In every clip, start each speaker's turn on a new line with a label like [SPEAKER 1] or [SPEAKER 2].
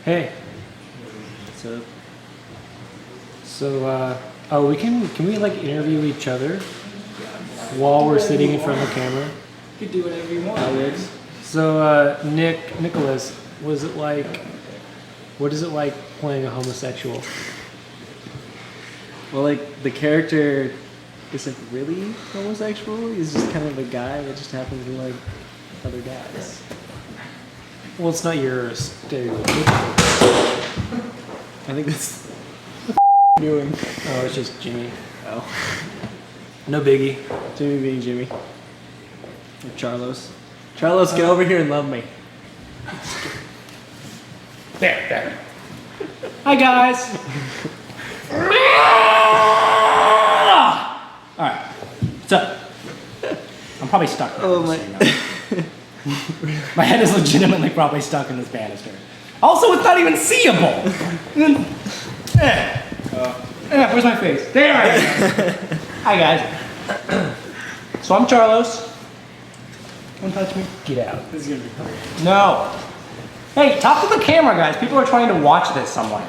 [SPEAKER 1] Hey.
[SPEAKER 2] What's up?
[SPEAKER 1] So, can we like interview each other while we're sitting in front of the camera?
[SPEAKER 3] You can do whatever you want.
[SPEAKER 1] So, Nicholas, what is it like playing a homosexual?
[SPEAKER 2] Well, like, the character isn't really homosexual. He's just kind of a guy that just happens to like other guys.
[SPEAKER 1] Well, it's not your stereotypical.
[SPEAKER 2] I think that's doing.
[SPEAKER 1] Oh, it's just Jimmy.
[SPEAKER 2] Oh,
[SPEAKER 1] No biggie.
[SPEAKER 2] Jimmy being Jimmy. Or Charlos. Charlos, get over here and love me.
[SPEAKER 1] There. Hi, guys.
[SPEAKER 3] Alright. What's up? I'm probably stuck.
[SPEAKER 2] Oh my.
[SPEAKER 3] My head is legitimately probably stuck in this banister. Also, it's not even seeable! Where's my face? There I am! Hi, guys. So I'm Charlos. Don't touch me. Get out.
[SPEAKER 2] This is gonna be hard.
[SPEAKER 3] No. Hey, talk to the camera, guys. People are trying to watch this somewhere.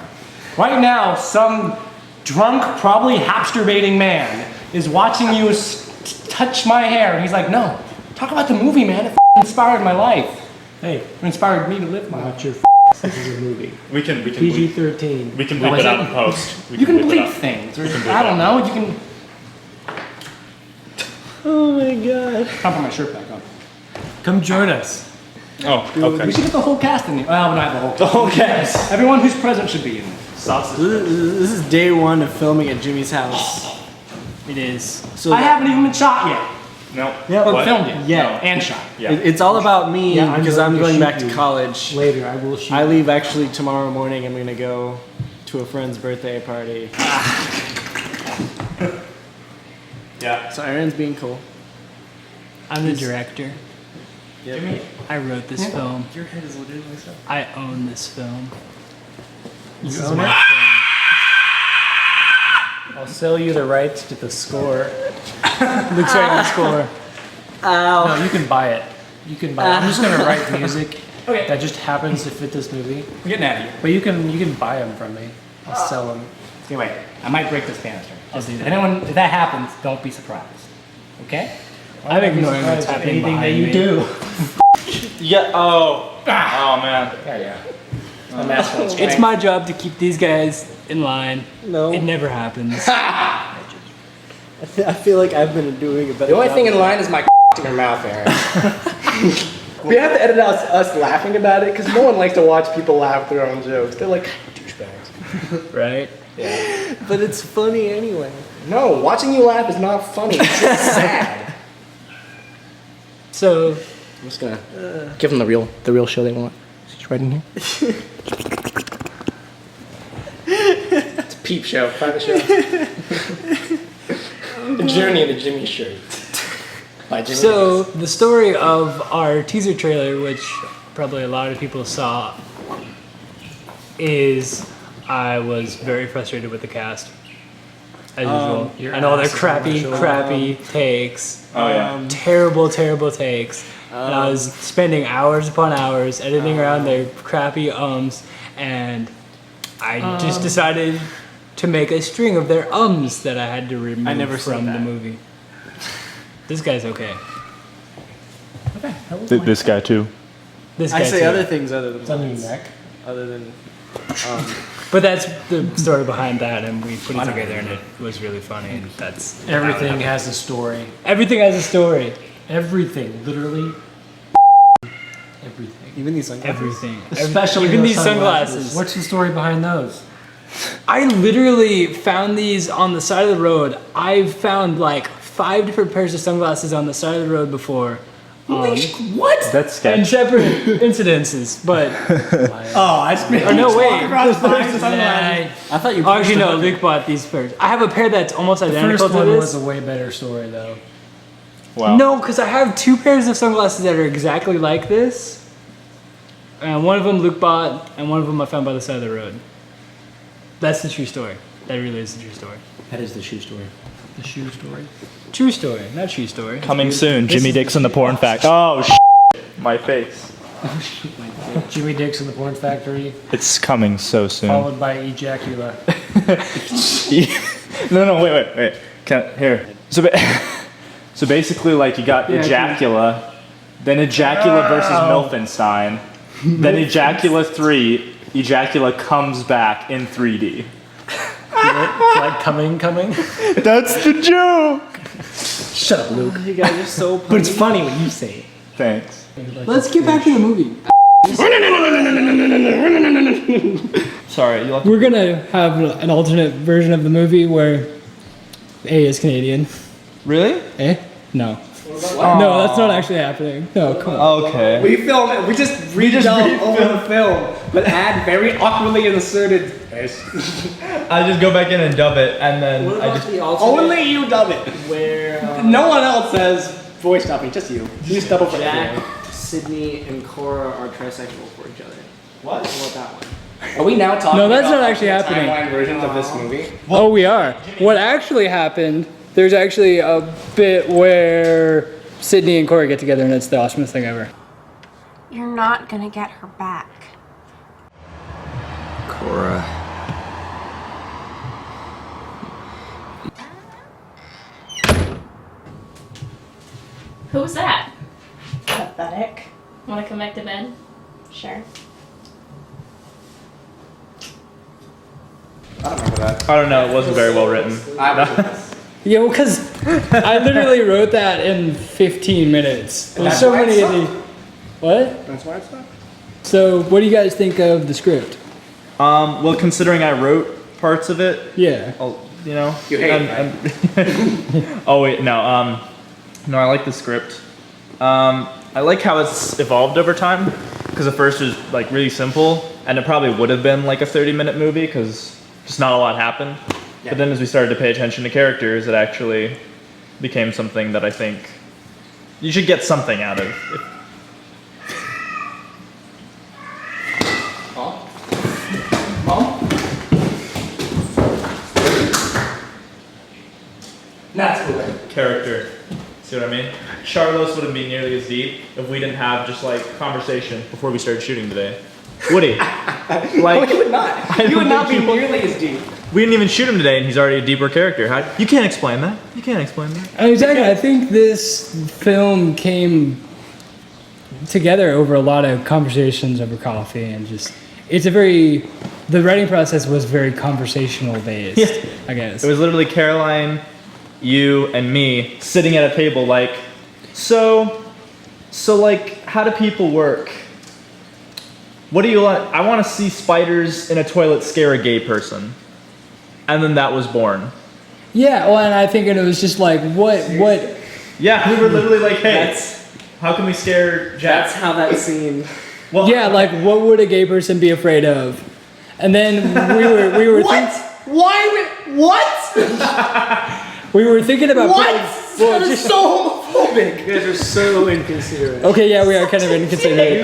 [SPEAKER 3] Right now, some drunk, probably hapster-baiting man is watching you touch my hair, and he's like, no, talk about the movie, man. It inspired my life.
[SPEAKER 1] Hey,
[SPEAKER 3] It inspired me to live my life.
[SPEAKER 1] watch your This is a movie.
[SPEAKER 4] We can bleep,
[SPEAKER 1] PG-13.
[SPEAKER 4] we can
[SPEAKER 3] Oh,
[SPEAKER 4] bleep
[SPEAKER 3] is
[SPEAKER 4] it out
[SPEAKER 3] it?
[SPEAKER 4] in post. We
[SPEAKER 3] You can
[SPEAKER 4] bleep it
[SPEAKER 3] bleep
[SPEAKER 4] out.
[SPEAKER 3] things. Or,
[SPEAKER 4] bleep
[SPEAKER 3] I don't
[SPEAKER 4] it out.
[SPEAKER 3] know. You can
[SPEAKER 2] Oh my god.
[SPEAKER 3] I'll put my shirt back on.
[SPEAKER 1] Come join us.
[SPEAKER 4] Oh,
[SPEAKER 3] We
[SPEAKER 4] okay.
[SPEAKER 3] should get the whole cast in here. Well, we don't have the whole cast.
[SPEAKER 2] whole cast.
[SPEAKER 3] Everyone who's present should be in there.
[SPEAKER 2] This is day one of filming at Jimmy's house.
[SPEAKER 3] It is.
[SPEAKER 2] So
[SPEAKER 3] I haven't even been shot yet.
[SPEAKER 4] No.
[SPEAKER 2] Yeah,
[SPEAKER 3] Or
[SPEAKER 4] What?
[SPEAKER 3] filmed it.
[SPEAKER 2] Yeah.
[SPEAKER 3] And shot.
[SPEAKER 4] Yeah.
[SPEAKER 2] It's all about me
[SPEAKER 1] Yeah, I'm
[SPEAKER 2] because
[SPEAKER 1] going
[SPEAKER 2] I'm
[SPEAKER 1] to
[SPEAKER 2] going
[SPEAKER 1] shoot
[SPEAKER 2] back to
[SPEAKER 1] you.
[SPEAKER 2] college.
[SPEAKER 1] Later, I will shoot.
[SPEAKER 2] I leave actually tomorrow morning. I'm gonna go to a friend's birthday party.
[SPEAKER 4] Yeah.
[SPEAKER 2] So Aaron's being cool.
[SPEAKER 5] I'm the director.
[SPEAKER 2] Yep.
[SPEAKER 5] I wrote this film.
[SPEAKER 2] Your head is legitimately so.
[SPEAKER 5] I own this film.
[SPEAKER 1] You
[SPEAKER 5] This is
[SPEAKER 1] own
[SPEAKER 5] my
[SPEAKER 1] it?
[SPEAKER 5] film.
[SPEAKER 1] I'll sell you the rights to the score.
[SPEAKER 5] Looks right on the score.
[SPEAKER 1] No, you can buy it. You can buy it. I'm just gonna write music
[SPEAKER 3] Okay.
[SPEAKER 1] that just happens to fit this movie.
[SPEAKER 3] I'm getting out of here.
[SPEAKER 1] But you can buy them from me. I'll sell them.
[SPEAKER 3] Anyway, I might break this banister. Just,
[SPEAKER 5] do that.
[SPEAKER 3] anyone, if that happens, don't be surprised. Okay?
[SPEAKER 5] I'm ignoring what's happening
[SPEAKER 1] Anything that
[SPEAKER 5] behind
[SPEAKER 1] you
[SPEAKER 5] me.
[SPEAKER 1] do.
[SPEAKER 4] Yeah. Oh. Oh man.
[SPEAKER 3] Yeah. I'm asking
[SPEAKER 5] It's my job to keep these guys in line.
[SPEAKER 2] No.
[SPEAKER 5] It never happens.
[SPEAKER 2] I feel like I've been doing a better
[SPEAKER 3] The only
[SPEAKER 2] job
[SPEAKER 3] thing in
[SPEAKER 2] than-
[SPEAKER 3] line is my in your mouth, Aaron. We have to edit out us laughing about it because no one likes to watch people laugh at their own jokes. They're like douchebags.
[SPEAKER 5] Right?
[SPEAKER 2] But it's funny anyway.
[SPEAKER 3] No, watching you laugh is not funny. It's just sad.
[SPEAKER 5] So,
[SPEAKER 3] I'm just gonna give them the real show they want. She's right in here. It's a peep show, private show. The Journey of the Jimmy Shirt. By Jimmy
[SPEAKER 5] so
[SPEAKER 3] Davis.
[SPEAKER 5] the story of our teaser trailer, which probably a lot of people saw, is I was very frustrated with the cast, as usual,
[SPEAKER 1] your
[SPEAKER 5] and all their
[SPEAKER 1] ass is on my
[SPEAKER 5] crappy
[SPEAKER 1] shoulder.
[SPEAKER 5] takes.
[SPEAKER 4] Oh yeah.
[SPEAKER 5] Terrible takes. And I was spending hours upon hours editing around their crappy ums, and I just decided to make a string of their ums that I had to remove
[SPEAKER 2] never said
[SPEAKER 5] from the
[SPEAKER 2] that.
[SPEAKER 5] movie. This guy's okay.
[SPEAKER 4] This guy too.
[SPEAKER 5] This guy
[SPEAKER 2] I say
[SPEAKER 5] too.
[SPEAKER 2] other things other than
[SPEAKER 1] It's on your
[SPEAKER 2] once.
[SPEAKER 1] neck.
[SPEAKER 2] Other than
[SPEAKER 5] But that's the story behind that, and we put it together, and it was really funny. And that's
[SPEAKER 1] Everything has a story.
[SPEAKER 5] Everything has a story.
[SPEAKER 1] Everything, literally. Everything.
[SPEAKER 2] even these sunglasses.
[SPEAKER 5] Everything.
[SPEAKER 1] Especially
[SPEAKER 5] even
[SPEAKER 1] those
[SPEAKER 5] these sunglasses.
[SPEAKER 1] What's the story behind those?
[SPEAKER 5] I literally found these on the side of the road. I've found like 5 different pairs of sunglasses on the side of the road before.
[SPEAKER 3] What?
[SPEAKER 4] That's
[SPEAKER 5] In
[SPEAKER 4] sketch.
[SPEAKER 5] separate incidences, but
[SPEAKER 3] Oh, I just
[SPEAKER 5] or no wait.
[SPEAKER 3] across the
[SPEAKER 2] I thought you.
[SPEAKER 5] Oh, actually
[SPEAKER 2] pushed
[SPEAKER 5] no,
[SPEAKER 2] a
[SPEAKER 5] Luke bought these pairs. I have a pair that's almost
[SPEAKER 1] The
[SPEAKER 5] identical
[SPEAKER 1] first
[SPEAKER 5] to
[SPEAKER 1] one
[SPEAKER 5] this.
[SPEAKER 1] was a way better story, though.
[SPEAKER 4] Wow.
[SPEAKER 5] No, because I have 2 pairs of sunglasses that are exactly like this. And one of them Luke bought, and one of them I found by the side of the road. That's the true story. That really is the true story.
[SPEAKER 3] That is the shoe story.
[SPEAKER 1] The shoe story.
[SPEAKER 5] True story, not true story.
[SPEAKER 4] Coming soon.
[SPEAKER 5] This
[SPEAKER 4] Jimmy
[SPEAKER 5] is
[SPEAKER 4] Dixon, the porn fact. Oh my face.
[SPEAKER 1] Jimmy Dix in the Porn Factory,
[SPEAKER 4] It's coming so soon.
[SPEAKER 1] followed by Ejacula.
[SPEAKER 4] No, wait. Here. So basically, like, you got Ejacula, then Ejacula versus Milfenstein, then Ejacula 3, Ejacula comes back in 3D.
[SPEAKER 1] Like coming.
[SPEAKER 4] That's the joke!
[SPEAKER 1] Shut up, Luke.
[SPEAKER 2] You guys are so
[SPEAKER 1] But it's funny when you say it.
[SPEAKER 4] Thanks.
[SPEAKER 5] Let's get back to the movie.
[SPEAKER 4] Sorry, you left.
[SPEAKER 5] We're gonna have an alternate version of the movie where A is Canadian.
[SPEAKER 4] Really?
[SPEAKER 5] Eh? No. No, that's not actually happening. No, come on.
[SPEAKER 4] Okay.
[SPEAKER 3] We just redub over the film, but add very awkwardly inserted.
[SPEAKER 4] I just go back in and dub it, and then I just.
[SPEAKER 3] Only you dub it.
[SPEAKER 2] where
[SPEAKER 3] No one else says voice dubbing, just you. You just double for
[SPEAKER 2] Jack,
[SPEAKER 3] everyone.
[SPEAKER 2] Sydney, and Cora are trisexual for each other.
[SPEAKER 4] What?
[SPEAKER 2] What about that one?
[SPEAKER 3] Are we now talking
[SPEAKER 5] No, that's
[SPEAKER 3] about
[SPEAKER 5] not actually
[SPEAKER 3] alternate
[SPEAKER 5] happening.
[SPEAKER 3] timeline versions of this movie?
[SPEAKER 5] Oh, we are. What actually happened, there's actually a bit where Sydney and Corey get together and it's the awesomest thing ever.
[SPEAKER 6] You're not gonna get her back.
[SPEAKER 2] Cora.
[SPEAKER 7] Who's that?
[SPEAKER 6] Pathetic.
[SPEAKER 7] Want to come back to bed?
[SPEAKER 6] Sure.
[SPEAKER 3] I don't remember that.
[SPEAKER 4] I don't know, it wasn't very well written.
[SPEAKER 5] Yeah, well, because I literally wrote that in 15 minutes. There's
[SPEAKER 3] That's
[SPEAKER 5] so
[SPEAKER 3] why it
[SPEAKER 5] many of these. What?
[SPEAKER 3] That's why it's not.
[SPEAKER 5] So, what do you guys think of the script?
[SPEAKER 4] Well, considering I wrote parts of it,
[SPEAKER 5] Yeah.
[SPEAKER 4] you know.
[SPEAKER 3] You hate it,
[SPEAKER 4] Oh wait, no. No, I like the script. I like how it's evolved over time. Because at first it was like really simple, and it probably would have been like a 30-minute movie because just not a lot happened.
[SPEAKER 3] Yeah.
[SPEAKER 4] But then as we started to pay attention to characters, it actually became something that I think you should get something out of.
[SPEAKER 3] That's cool.
[SPEAKER 4] Character. See what I mean? Charlos wouldn't be nearly as deep if we didn't have just like conversation before we started shooting today. Would he? Like,
[SPEAKER 3] You would not. You would not be nearly as deep.
[SPEAKER 4] we didn't even shoot him today, and he's already a deeper character. You can't explain that. You can't explain that.
[SPEAKER 5] Exactly. I think this film came together over a lot of conversations over coffee and just. The writing process was very conversational based,
[SPEAKER 4] Yeah.
[SPEAKER 5] I guess.
[SPEAKER 4] It was literally Caroline, you, and me sitting at a table like, so like, how do people work? What do you like? I want to see spiders in a toilet scare a gay person. And then that was born.
[SPEAKER 5] Yeah, well, and I think it was just like, what?
[SPEAKER 4] Yeah, we were literally like, hey,
[SPEAKER 2] That's
[SPEAKER 4] how can we scare Jack?
[SPEAKER 2] that's how that scene.
[SPEAKER 4] Well,
[SPEAKER 5] Yeah, like, what would a gay person be afraid of? And then we were we were thinking about
[SPEAKER 3] That is so homophobic.
[SPEAKER 2] You guys are so inconsiderate.
[SPEAKER 5] Okay, yeah, we are kind of inconsiderate.
[SPEAKER 3] You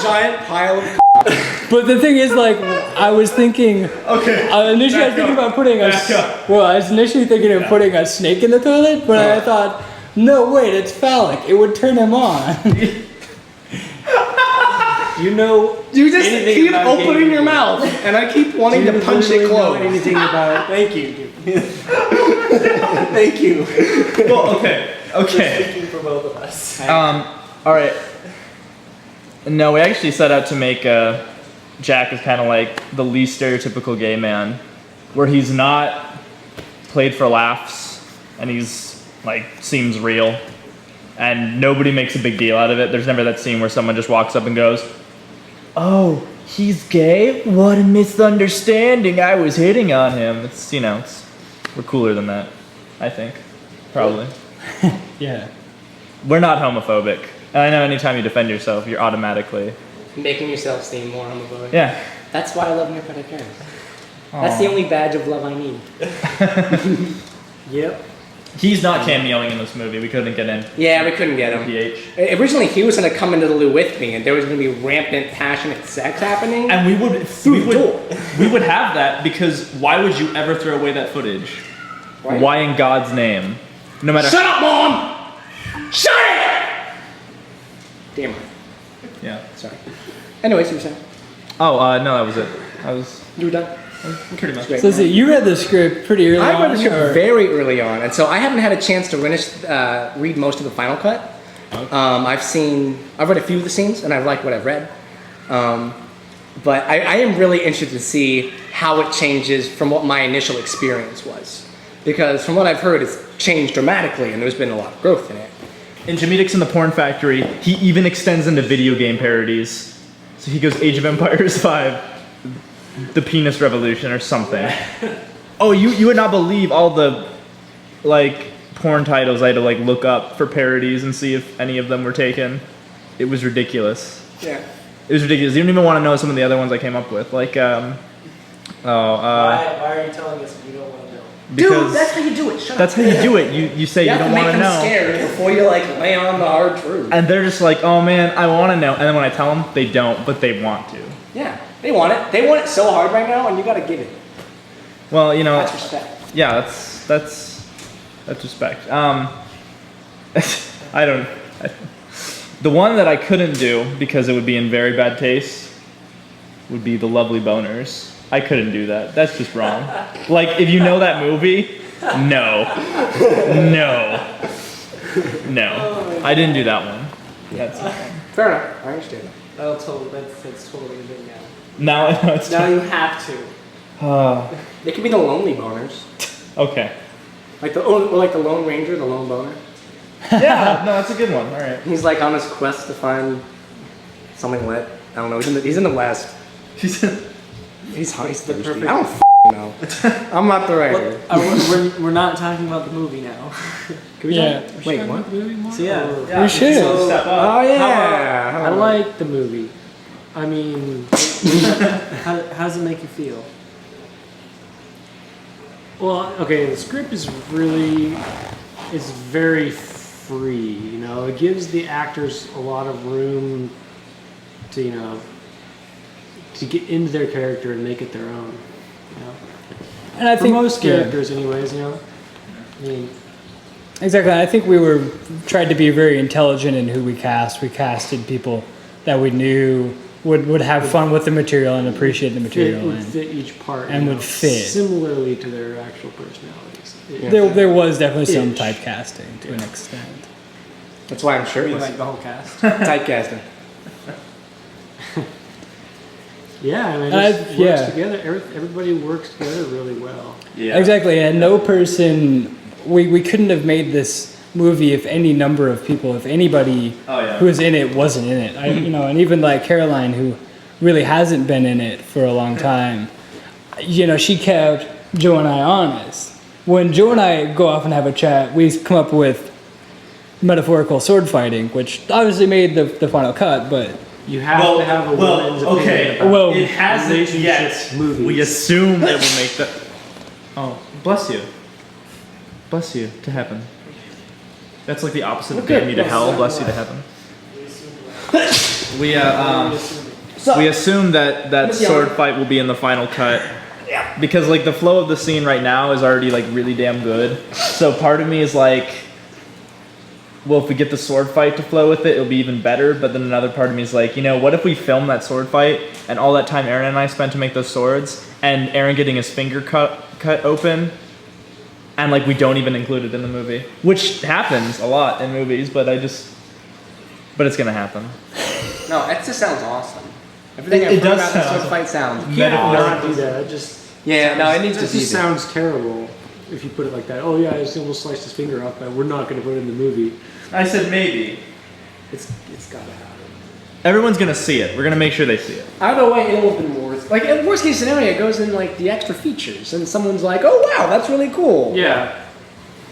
[SPEAKER 3] giant pile of.
[SPEAKER 5] But the thing is, like, I was thinking.
[SPEAKER 4] okay.
[SPEAKER 5] Initially, I was thinking about putting a.
[SPEAKER 4] Back up.
[SPEAKER 5] Well, I was initially thinking of putting a snake in the toilet, but I thought, no, wait, it's phallic. It would turn him on.
[SPEAKER 2] You know.
[SPEAKER 3] You just
[SPEAKER 2] anything
[SPEAKER 3] keep
[SPEAKER 2] about gay
[SPEAKER 3] opening your
[SPEAKER 2] people.
[SPEAKER 3] mouth, and I keep wanting to punch it
[SPEAKER 2] Literally know
[SPEAKER 3] closed.
[SPEAKER 2] anything about? Thank you.
[SPEAKER 3] Thank you.
[SPEAKER 4] Well, okay.
[SPEAKER 2] Speaking for both of us.
[SPEAKER 4] All right. No, we actually set out to make Jack as kind of like the least stereotypical gay man, where he's not played for laughs, and he's like seems real, and nobody makes a big deal out of it. There's never that scene where someone just walks up and goes, "Oh, he's gay? What a misunderstanding! I was hitting on him." It's we're cooler than that, I think, probably.
[SPEAKER 5] Yeah.
[SPEAKER 4] We're not homophobic. And I know anytime you defend yourself, you're automatically.
[SPEAKER 3] Making yourself seem more homophobic.
[SPEAKER 4] Yeah.
[SPEAKER 3] That's why I love Near Predator. That's the only badge of love I need.
[SPEAKER 2] Yep.
[SPEAKER 4] He's not cameoing in this movie. We couldn't get in.
[SPEAKER 3] Yeah, we couldn't get him.
[SPEAKER 4] PH.
[SPEAKER 3] Originally, he was going to come into the loo with me, and there was going to be rampant, passionate sex happening.
[SPEAKER 4] And we would
[SPEAKER 3] Through the door.
[SPEAKER 4] we would have that because why would you ever throw away that footage?
[SPEAKER 3] Right.
[SPEAKER 4] Why in God's name? No matter
[SPEAKER 3] Shut up, Mom! Shut it! Damn right.
[SPEAKER 4] Yeah.
[SPEAKER 3] Sorry. Anyways, you were saying?
[SPEAKER 4] Oh, no, that was it.
[SPEAKER 3] You were done?
[SPEAKER 4] Pretty much.
[SPEAKER 3] Great.
[SPEAKER 5] So you read the script pretty early on?
[SPEAKER 3] I read the script
[SPEAKER 5] or-
[SPEAKER 3] very early on, and so I haven't had a chance to read most of the final cut. I've read a few of the scenes, and I've liked what I've read. But I am really interested to see how it changes from what my initial experience was. Because from what I've heard, it's changed dramatically, and there's been a lot of growth in it.
[SPEAKER 4] In Jimmy Dix and the Porn Factory, he even extends into video game parodies. So he goes Age of Empires 5, The Penis Revolution, or something. Oh, you would not believe all the, like, porn titles I had to, like, look up for parodies and see if any of them were taken. It was ridiculous.
[SPEAKER 3] Yeah.
[SPEAKER 4] It was ridiculous. You don't even want to know some of the other ones I came up with. Like,
[SPEAKER 2] Why are you telling us if you don't want to know?
[SPEAKER 4] because
[SPEAKER 3] Dude, that's how you do it. Shut
[SPEAKER 4] that's
[SPEAKER 3] up.
[SPEAKER 4] how you do it. You say you,
[SPEAKER 3] You have
[SPEAKER 4] don't
[SPEAKER 3] to make
[SPEAKER 4] want to
[SPEAKER 3] them
[SPEAKER 4] know.
[SPEAKER 3] scared before you like lay on the hard truth.
[SPEAKER 4] And they're just like, oh man, I want to know. And then when I tell them, they don't, but they want to.
[SPEAKER 3] Yeah, they want it. They want it so hard right now, and you gotta give it.
[SPEAKER 4] Well, you know,
[SPEAKER 3] That's respect.
[SPEAKER 4] yeah, that's respect. I don't. The one that I couldn't do because it would be in very bad taste would be the Lovely Boners. I couldn't do that. That's just wrong. Like, if you know that movie, no, I didn't do that one. That's
[SPEAKER 3] Fair enough. I understand that.
[SPEAKER 2] That's totally a thing now.
[SPEAKER 4] now it's
[SPEAKER 2] Now you have to.
[SPEAKER 3] It could be the lonely boners,
[SPEAKER 4] okay.
[SPEAKER 3] like the Lone Ranger, the lone boner.
[SPEAKER 4] Yeah, no, that's a good one. All right.
[SPEAKER 3] He's like on his quest to find something lit. I don't know. He's in the West. He's the perfect. I don't know. I'm not the writer.
[SPEAKER 2] We're not talking about the movie now.
[SPEAKER 5] Yeah.
[SPEAKER 3] Wait, what?
[SPEAKER 2] So yeah.
[SPEAKER 5] We should.
[SPEAKER 2] So,
[SPEAKER 4] Step up.
[SPEAKER 3] Oh yeah.
[SPEAKER 2] I like the movie. I mean, how does it make you feel?
[SPEAKER 1] Well, okay, the script is very free, you know. It gives the actors a lot of room to, you know, to get into their character and make it their own, you know.
[SPEAKER 5] And I
[SPEAKER 1] For
[SPEAKER 5] think
[SPEAKER 1] most
[SPEAKER 5] yeah.
[SPEAKER 1] characters, anyways, you know. I mean,
[SPEAKER 5] Exactly. I think we tried to be very intelligent in who we cast. We casted people that we knew would have fun with the material and appreciate the material.
[SPEAKER 1] would
[SPEAKER 5] And
[SPEAKER 1] fit each part
[SPEAKER 5] and
[SPEAKER 1] you
[SPEAKER 5] would
[SPEAKER 1] know,
[SPEAKER 5] fit.
[SPEAKER 1] similarly to their actual personalities.
[SPEAKER 5] there was definitely some
[SPEAKER 1] Ish.
[SPEAKER 5] typecasting to an extent.
[SPEAKER 3] That's why I'm
[SPEAKER 2] I mean,
[SPEAKER 3] shirtless.
[SPEAKER 2] like the whole cast.
[SPEAKER 3] Typecasting.
[SPEAKER 1] Yeah, and it
[SPEAKER 5] I-
[SPEAKER 1] just
[SPEAKER 5] yeah.
[SPEAKER 1] works together. Everybody works together really well.
[SPEAKER 4] Yeah.
[SPEAKER 5] Exactly, and no person, we couldn't have made this movie if any number of people, if anybody
[SPEAKER 4] Oh, yeah.
[SPEAKER 5] who was in it wasn't in it. And even like Caroline, who really hasn't been in it for a long time, she kept Joe and I honest. When Joe and I go off and have a chat, we come up with metaphorical sword fighting, which obviously made the final cut, but
[SPEAKER 1] You have to have a woman's opinion about
[SPEAKER 5] Well,
[SPEAKER 4] it hasn't
[SPEAKER 1] relationships,
[SPEAKER 4] yet.
[SPEAKER 1] movies.
[SPEAKER 4] We assume it will make the. Oh, bless you. Bless you to heaven. That's like the opposite of damn you to hell. Bless you to heaven. We assume that sword fight will be in the final cut. Because like the flow of the scene right now is already like really damn good. So part of me is like, well, if we get the sword fight to flow with it, it'll be even better. But then another part of me is like, what if we film that sword fight and all that time Aaron and I spent to make those swords, and Aaron getting his finger cut open, and like we don't even include it in the movie, which happens a lot in movies, but it's gonna happen.
[SPEAKER 3] No, that just sounds awesome. Everything
[SPEAKER 4] It
[SPEAKER 3] I've heard
[SPEAKER 4] does
[SPEAKER 3] about the
[SPEAKER 4] sound
[SPEAKER 3] sword fight sounds.
[SPEAKER 1] You can't
[SPEAKER 4] Metaphor.
[SPEAKER 1] not do that. It just
[SPEAKER 3] Yeah, no, it needs
[SPEAKER 1] that
[SPEAKER 3] to be
[SPEAKER 1] just
[SPEAKER 3] there.
[SPEAKER 1] sounds terrible if you put it like that. Oh yeah, I just almost sliced his finger off, but we're not going to put it in the movie.
[SPEAKER 4] I said maybe.
[SPEAKER 3] It's gotta happen.
[SPEAKER 4] Everyone's gonna see it. We're gonna make sure they see it.
[SPEAKER 3] Either way, it'll have been worth. Like in worst case scenario, it goes in like the extra features, and someone's like, "Oh wow, that's really cool."
[SPEAKER 1] Yeah.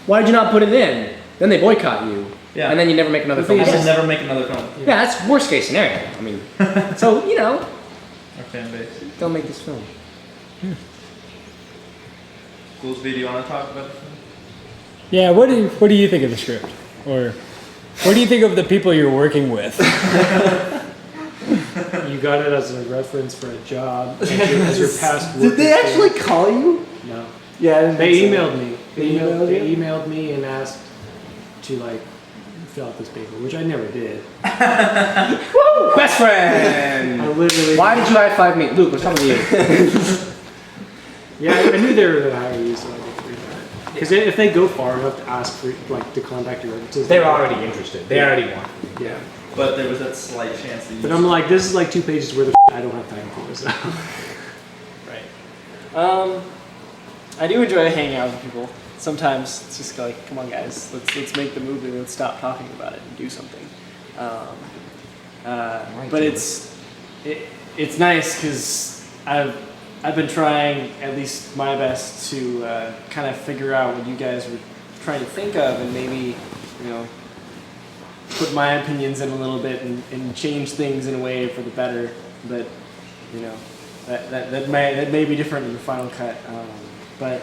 [SPEAKER 3] Why did you not put it in? Then they boycott you.
[SPEAKER 4] Yeah.
[SPEAKER 3] And then you never make another film.
[SPEAKER 4] I
[SPEAKER 3] Yeah,
[SPEAKER 4] should never make another film.
[SPEAKER 3] that's worst case scenario. I mean, so
[SPEAKER 4] Our fan base.
[SPEAKER 3] don't make this film.
[SPEAKER 4] Goolsby, do you want to talk about the film?
[SPEAKER 5] yeah, what do you think of the script? Or what do you think of the people you're working with?
[SPEAKER 1] You got it as a reference for a job as your past work.
[SPEAKER 3] Did they actually call you?
[SPEAKER 1] No.
[SPEAKER 2] Yeah, I didn't
[SPEAKER 1] They
[SPEAKER 2] think so.
[SPEAKER 1] emailed me.
[SPEAKER 3] They emailed
[SPEAKER 1] They emailed me and asked to like fill out this paper, which I never did.
[SPEAKER 3] Best friend.
[SPEAKER 1] I literally.
[SPEAKER 3] Why did you high five me, Luke? What's coming to you?
[SPEAKER 1] Yeah, I knew they were going to hire you, so I did free that. Because if they go far enough to ask for, like, to contact your references,
[SPEAKER 3] They're already interested. They already want.
[SPEAKER 1] Yeah.
[SPEAKER 4] But there was that slight chance that you.
[SPEAKER 1] But I'm like, this is like 2 pages worth of I don't have time for. So.
[SPEAKER 2] Right. I do enjoy hanging out with people. Sometimes it's just like, come on, guys, let's make the movie. Let's stop talking about it and do something. But it's nice because I've been trying at least my best to kind of figure out what you guys were trying to think of, and maybe put my opinions in a little bit and change things in a way for the better. But that may be different in the final cut. But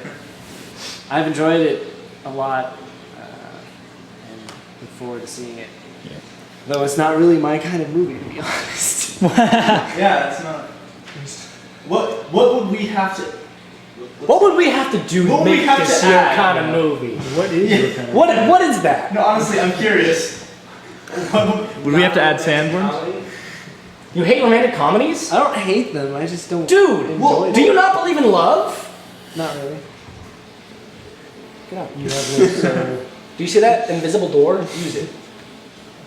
[SPEAKER 2] I've enjoyed it a lot and look forward to seeing it. Yeah. Though it's not really my kind of movie, to be honest.
[SPEAKER 4] Yeah, it's not. What would we have to?
[SPEAKER 3] What would we have to do
[SPEAKER 4] What
[SPEAKER 3] to
[SPEAKER 4] would we
[SPEAKER 3] make
[SPEAKER 4] have
[SPEAKER 3] this
[SPEAKER 4] to
[SPEAKER 3] your
[SPEAKER 4] add?
[SPEAKER 3] kind of movie?
[SPEAKER 1] What is your kind of
[SPEAKER 3] What is that?
[SPEAKER 4] No, honestly, I'm curious. Would we have to add sandworms?
[SPEAKER 3] You hate romantic comedies?
[SPEAKER 2] I don't hate them. I just don't.
[SPEAKER 3] Dude,
[SPEAKER 2] enjoy
[SPEAKER 3] do
[SPEAKER 2] them.
[SPEAKER 3] you not believe in love?
[SPEAKER 2] Not really.
[SPEAKER 1] You have this,
[SPEAKER 3] Do you see that invisible door? Use it.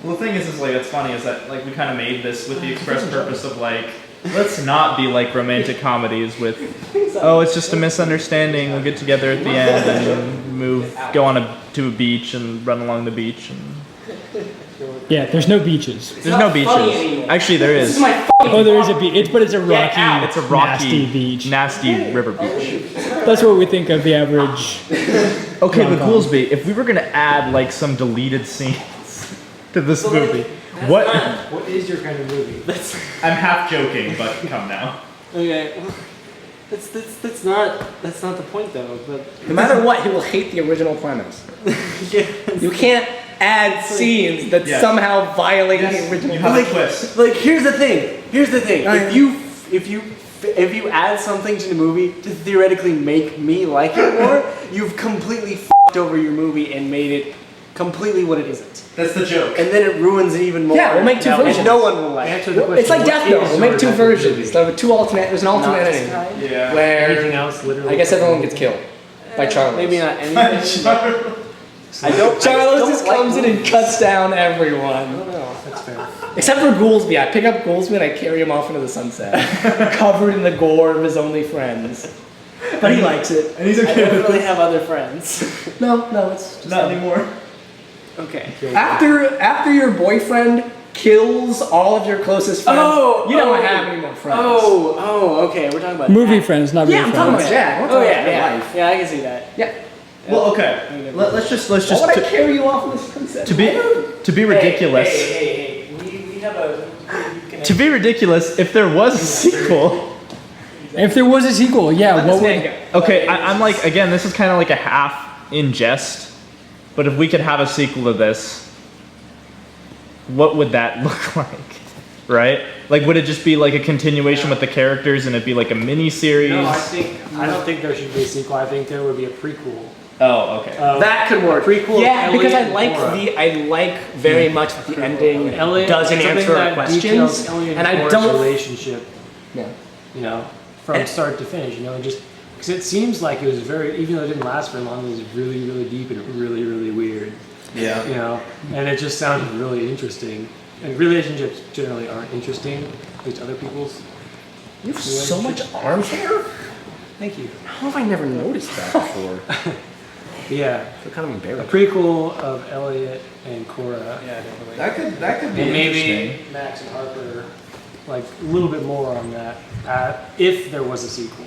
[SPEAKER 4] Well, the thing is like, it's funny is that like we kind of made this with the express purpose of like, let's not be like romantic comedies with, oh, it's just a misunderstanding. We'll get together at the end and go to a beach and run along the beach. And
[SPEAKER 5] Yeah, there's no beaches.
[SPEAKER 4] there's no beaches. Actually, there
[SPEAKER 3] This
[SPEAKER 4] is.
[SPEAKER 3] is my fucking
[SPEAKER 5] Oh, there is a beach, but it's a rocky,
[SPEAKER 3] out.
[SPEAKER 4] It's a rocky,
[SPEAKER 5] nasty beach.
[SPEAKER 4] nasty river beach.
[SPEAKER 5] That's what we think of the average.
[SPEAKER 4] Okay, but
[SPEAKER 5] Rom-com.
[SPEAKER 4] Goolsby, if we were gonna add like some deleted scenes to this movie, what?
[SPEAKER 1] what is your kind of movie?
[SPEAKER 4] I'm half joking, but come now.
[SPEAKER 2] Okay. Well, that's not the point though. But
[SPEAKER 3] No matter what, he will hate the original premise. You can't add scenes that
[SPEAKER 4] Yeah.
[SPEAKER 3] somehow violate the original
[SPEAKER 4] You have
[SPEAKER 3] premise.
[SPEAKER 4] a twist.
[SPEAKER 2] like, here's the thing. If you add something to the movie to theoretically make me like it more, you've completely f***ed over your movie and made it completely what it isn't.
[SPEAKER 4] That's the joke.
[SPEAKER 2] And then it ruins it even more.
[SPEAKER 3] Yeah, we'll make two versions.
[SPEAKER 2] And no one will like it.
[SPEAKER 1] Answer the question.
[SPEAKER 3] It's like
[SPEAKER 1] what
[SPEAKER 3] Death Note.
[SPEAKER 1] is
[SPEAKER 3] We'll make
[SPEAKER 1] your
[SPEAKER 3] two
[SPEAKER 1] kind of
[SPEAKER 3] versions.
[SPEAKER 1] movie?
[SPEAKER 3] There's an alternate
[SPEAKER 2] Not this
[SPEAKER 3] ending
[SPEAKER 2] kind.
[SPEAKER 4] Yeah.
[SPEAKER 3] where
[SPEAKER 1] Anything else? Literally.
[SPEAKER 3] I guess everyone gets killed by Charles.
[SPEAKER 2] Maybe not anything. I don't.
[SPEAKER 3] Charles just comes in and cuts down everyone.
[SPEAKER 1] That's fair.
[SPEAKER 3] Except for Goolsby. I pick up Goolsby and I carry him off into the sunset, covered in the gore of his only friends. But he likes it.
[SPEAKER 4] And he's
[SPEAKER 2] I
[SPEAKER 4] okay
[SPEAKER 2] don't
[SPEAKER 4] with
[SPEAKER 2] really have other friends.
[SPEAKER 3] No, it's just
[SPEAKER 4] Not anymore.
[SPEAKER 2] Okay.
[SPEAKER 3] After your boyfriend kills all of your closest friends, you don't have any more friends.
[SPEAKER 2] Okay. We're talking about
[SPEAKER 5] Movie
[SPEAKER 2] Jack.
[SPEAKER 5] friends, not
[SPEAKER 3] Yeah,
[SPEAKER 5] real
[SPEAKER 3] I'm talking
[SPEAKER 5] friends.
[SPEAKER 3] about Jack. We're
[SPEAKER 2] Oh
[SPEAKER 3] talking
[SPEAKER 2] yeah,
[SPEAKER 3] about
[SPEAKER 2] yeah,
[SPEAKER 3] life.
[SPEAKER 2] yeah. I can see that.
[SPEAKER 3] Yeah.
[SPEAKER 4] Well, okay. Let's just
[SPEAKER 3] Why would I
[SPEAKER 4] to,
[SPEAKER 3] carry you off in this sunset?
[SPEAKER 4] to be ridiculous.
[SPEAKER 2] Hey. We have a.
[SPEAKER 4] To be ridiculous, if there was a sequel.
[SPEAKER 5] If there was a sequel, yeah,
[SPEAKER 3] Let
[SPEAKER 5] what
[SPEAKER 3] this
[SPEAKER 5] would?
[SPEAKER 3] man go.
[SPEAKER 4] Okay, I'm like, again, this is kind of like a half in jest, but if we could have a sequel to this, what would that look like? Right? Like, would it just be like a continuation with the characters and it'd be like a mini series?
[SPEAKER 1] No, I don't think there should be a sequel. I think there would be a prequel.
[SPEAKER 4] Oh, okay.
[SPEAKER 3] That could work.
[SPEAKER 1] prequel
[SPEAKER 3] Yeah,
[SPEAKER 1] of
[SPEAKER 3] because
[SPEAKER 1] Elliot
[SPEAKER 3] I like very much that the ending
[SPEAKER 1] Elliot,
[SPEAKER 3] doesn't
[SPEAKER 1] something
[SPEAKER 3] answer our
[SPEAKER 1] that
[SPEAKER 3] questions,
[SPEAKER 1] details Elliot
[SPEAKER 3] and I
[SPEAKER 1] Cora's
[SPEAKER 3] don't.
[SPEAKER 1] relationship,
[SPEAKER 3] Yeah.
[SPEAKER 1] you know, from start to finish, you know, just because it seems like it was very, even though it didn't last very long, it was really, really deep and really, really weird,
[SPEAKER 4] Yeah.
[SPEAKER 1] you know, and it just sounded really interesting. And relationships generally aren't interesting, at least other people's.
[SPEAKER 3] You have so much arm hair.
[SPEAKER 1] Thank you.
[SPEAKER 3] How have I never noticed that before?
[SPEAKER 1] Yeah,
[SPEAKER 3] I feel kind of
[SPEAKER 1] a
[SPEAKER 3] embarrassed.
[SPEAKER 1] prequel of Elliot and Cora.
[SPEAKER 2] Yeah, definitely.
[SPEAKER 4] That could be
[SPEAKER 1] And maybe
[SPEAKER 4] interesting.
[SPEAKER 1] Max and Harper, like a little bit more on that, if there was a sequel.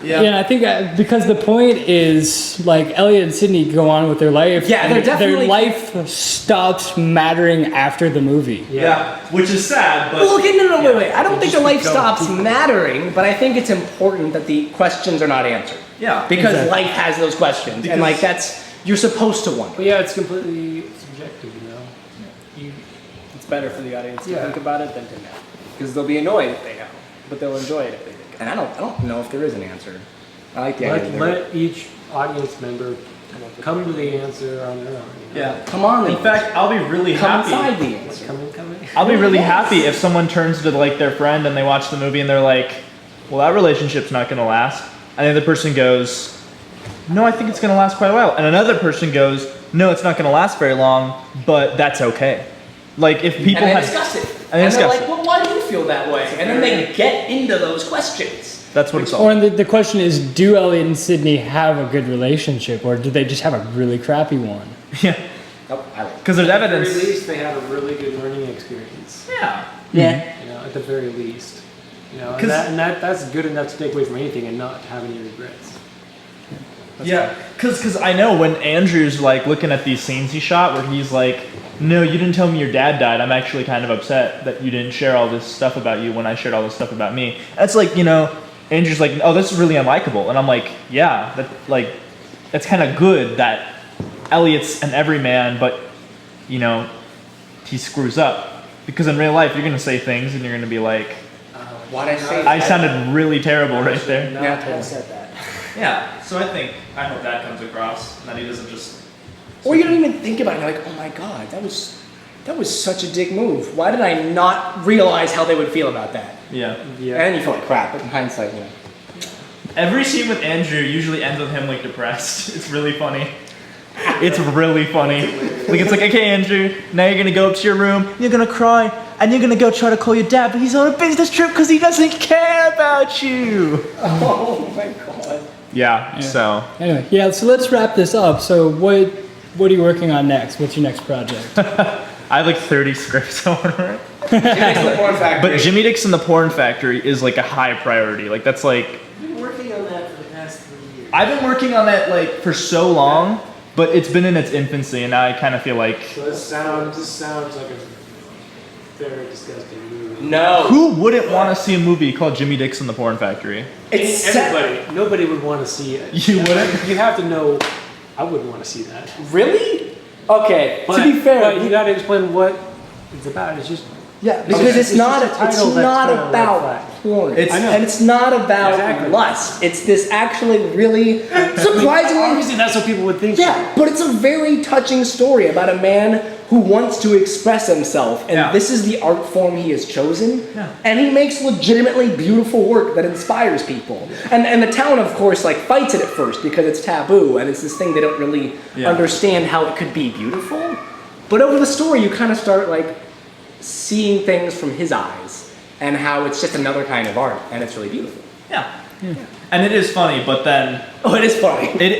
[SPEAKER 5] Yeah, I think because the point is like Elliot and Sydney go on with their life.
[SPEAKER 3] Yeah, they're
[SPEAKER 5] and
[SPEAKER 3] definitely-
[SPEAKER 5] their life stops mattering after the movie.
[SPEAKER 4] Yeah, which is sad, but
[SPEAKER 3] Well, okay, no, wait. I don't
[SPEAKER 1] They
[SPEAKER 3] think
[SPEAKER 1] just
[SPEAKER 3] the life
[SPEAKER 1] keep going,
[SPEAKER 3] stops
[SPEAKER 1] keep going.
[SPEAKER 3] mattering, but I think it's important that the questions are not answered.
[SPEAKER 4] yeah.
[SPEAKER 3] Because
[SPEAKER 5] Exactly.
[SPEAKER 3] life has those questions, and like you're supposed to wonder.
[SPEAKER 1] But yeah, it's completely subjective, you know.
[SPEAKER 2] It's better for the audience to
[SPEAKER 1] Yeah.
[SPEAKER 2] think about it than to know, because they'll be annoyed if they know, but they'll enjoy it if they think.
[SPEAKER 3] And I don't know if there is an answer. I like the idea.
[SPEAKER 1] Let each audience member come to the answer on their own. You know?
[SPEAKER 4] Yeah.
[SPEAKER 3] Come on,
[SPEAKER 4] In fact, I'll be really
[SPEAKER 3] come
[SPEAKER 4] happy.
[SPEAKER 3] inside the answer.
[SPEAKER 1] Coming.
[SPEAKER 4] I'll be really happy if someone turns to like their friend and they watch the movie and they're like, "Well, that relationship's not going to last," and the other person goes, "No, I think it's going to last quite a while," and another person goes, "No, it's not going to last very long, but that's okay." Like if people
[SPEAKER 3] And they
[SPEAKER 4] have,
[SPEAKER 3] discuss it.
[SPEAKER 4] And they
[SPEAKER 3] And they're
[SPEAKER 4] discuss
[SPEAKER 3] like,
[SPEAKER 4] it.
[SPEAKER 3] well, why do you feel that way? And then they get into those questions.
[SPEAKER 4] That's what it's all.
[SPEAKER 5] Or the question is, do Elliot and Sydney have a good relationship, or do they just have a really crappy one?
[SPEAKER 4] Yeah,
[SPEAKER 3] Oh, I like
[SPEAKER 4] because there's
[SPEAKER 1] At the very
[SPEAKER 4] evidence.
[SPEAKER 1] least, they had a really good learning experience.
[SPEAKER 4] Yeah.
[SPEAKER 3] Yeah.
[SPEAKER 1] You know, at the very least. You know,
[SPEAKER 4] 'Cause-
[SPEAKER 1] and that's good enough to take away from anything and not have any regrets.
[SPEAKER 4] Yeah, because I know when Andrew's like looking at these scenes he shot where he's like, "No, you didn't tell me your dad died. I'm actually kind of upset that you didn't share all this stuff about you when I shared all this stuff about me." That's like, Andrew's like, "Oh, this is really unlikable," and I'm like, "Yeah, that's kind of good that Elliot's an everyman, but he screws up because in real life you're gonna say things and you're gonna be like,
[SPEAKER 3] Why'd I say
[SPEAKER 4] I sounded really terrible right there."
[SPEAKER 1] Not have said that.
[SPEAKER 4] Yeah, so I hope that comes across that he doesn't just.
[SPEAKER 3] Or you don't even think about it. You're like, oh my god, that was such a dick move. Why did I not realize how they would feel about that?
[SPEAKER 4] Yeah.
[SPEAKER 1] Yeah.
[SPEAKER 3] And you feel like crap, but in hindsight,
[SPEAKER 4] Every scene with Andrew usually ends with him like depressed. It's really funny. It's really funny. Like it's like, okay, Andrew, now you're gonna go up to your room, you're gonna cry, and you're gonna go try to call your dad, but he's on a business trip because he doesn't care about you.
[SPEAKER 3] Oh my god.
[SPEAKER 4] Yeah. So
[SPEAKER 5] Anyway, yeah. So let's wrap this up. So what are you working on next? What's your next project?
[SPEAKER 4] I have like 30 scripts I want to write.
[SPEAKER 3] The porn factory.
[SPEAKER 4] But Jimmy Dix and the Porn Factory is like a high priority. Like that's like
[SPEAKER 1] I've been working on that for the past 3 years.
[SPEAKER 4] I've been working on that like for so long, but it's been in its infancy, and now I kind of feel like
[SPEAKER 1] So this sounds like a very disgusting movie.
[SPEAKER 3] No.
[SPEAKER 4] who wouldn't want to see a movie called Jimmy Dix and the Porn Factory?
[SPEAKER 3] It's set.
[SPEAKER 1] Everybody, nobody would want to see it.
[SPEAKER 4] You wouldn't?
[SPEAKER 1] You have to know. I wouldn't want to see that.
[SPEAKER 3] Really? Okay,
[SPEAKER 1] But,
[SPEAKER 3] to be fair,
[SPEAKER 1] but you got to explain what it's about. It's just
[SPEAKER 3] yeah, because it's not
[SPEAKER 1] just a title that's
[SPEAKER 3] not
[SPEAKER 1] kinda red
[SPEAKER 3] about
[SPEAKER 1] flag.
[SPEAKER 3] porn.
[SPEAKER 4] It's- I
[SPEAKER 1] know.
[SPEAKER 3] And it's not about
[SPEAKER 1] Exactly.
[SPEAKER 3] lust. It's this actually really surprisingly
[SPEAKER 1] Obviously, that's what people would think.
[SPEAKER 3] yeah, but it's a very touching story about a man who wants to express himself, and
[SPEAKER 4] Yeah.
[SPEAKER 3] this is the art form he has chosen.
[SPEAKER 4] Yeah.
[SPEAKER 3] And he makes legitimately beautiful work that inspires people. And the town, of course, like fights it at first because it's taboo, and it's this thing they don't really
[SPEAKER 4] Yeah.
[SPEAKER 3] understand how it could be beautiful. But over the story, you kind of start like seeing things from his eyes, and how it's just another kind of art, and it's really beautiful.
[SPEAKER 4] Yeah. And it is funny, but then
[SPEAKER 3] Oh, it is funny.
[SPEAKER 4] it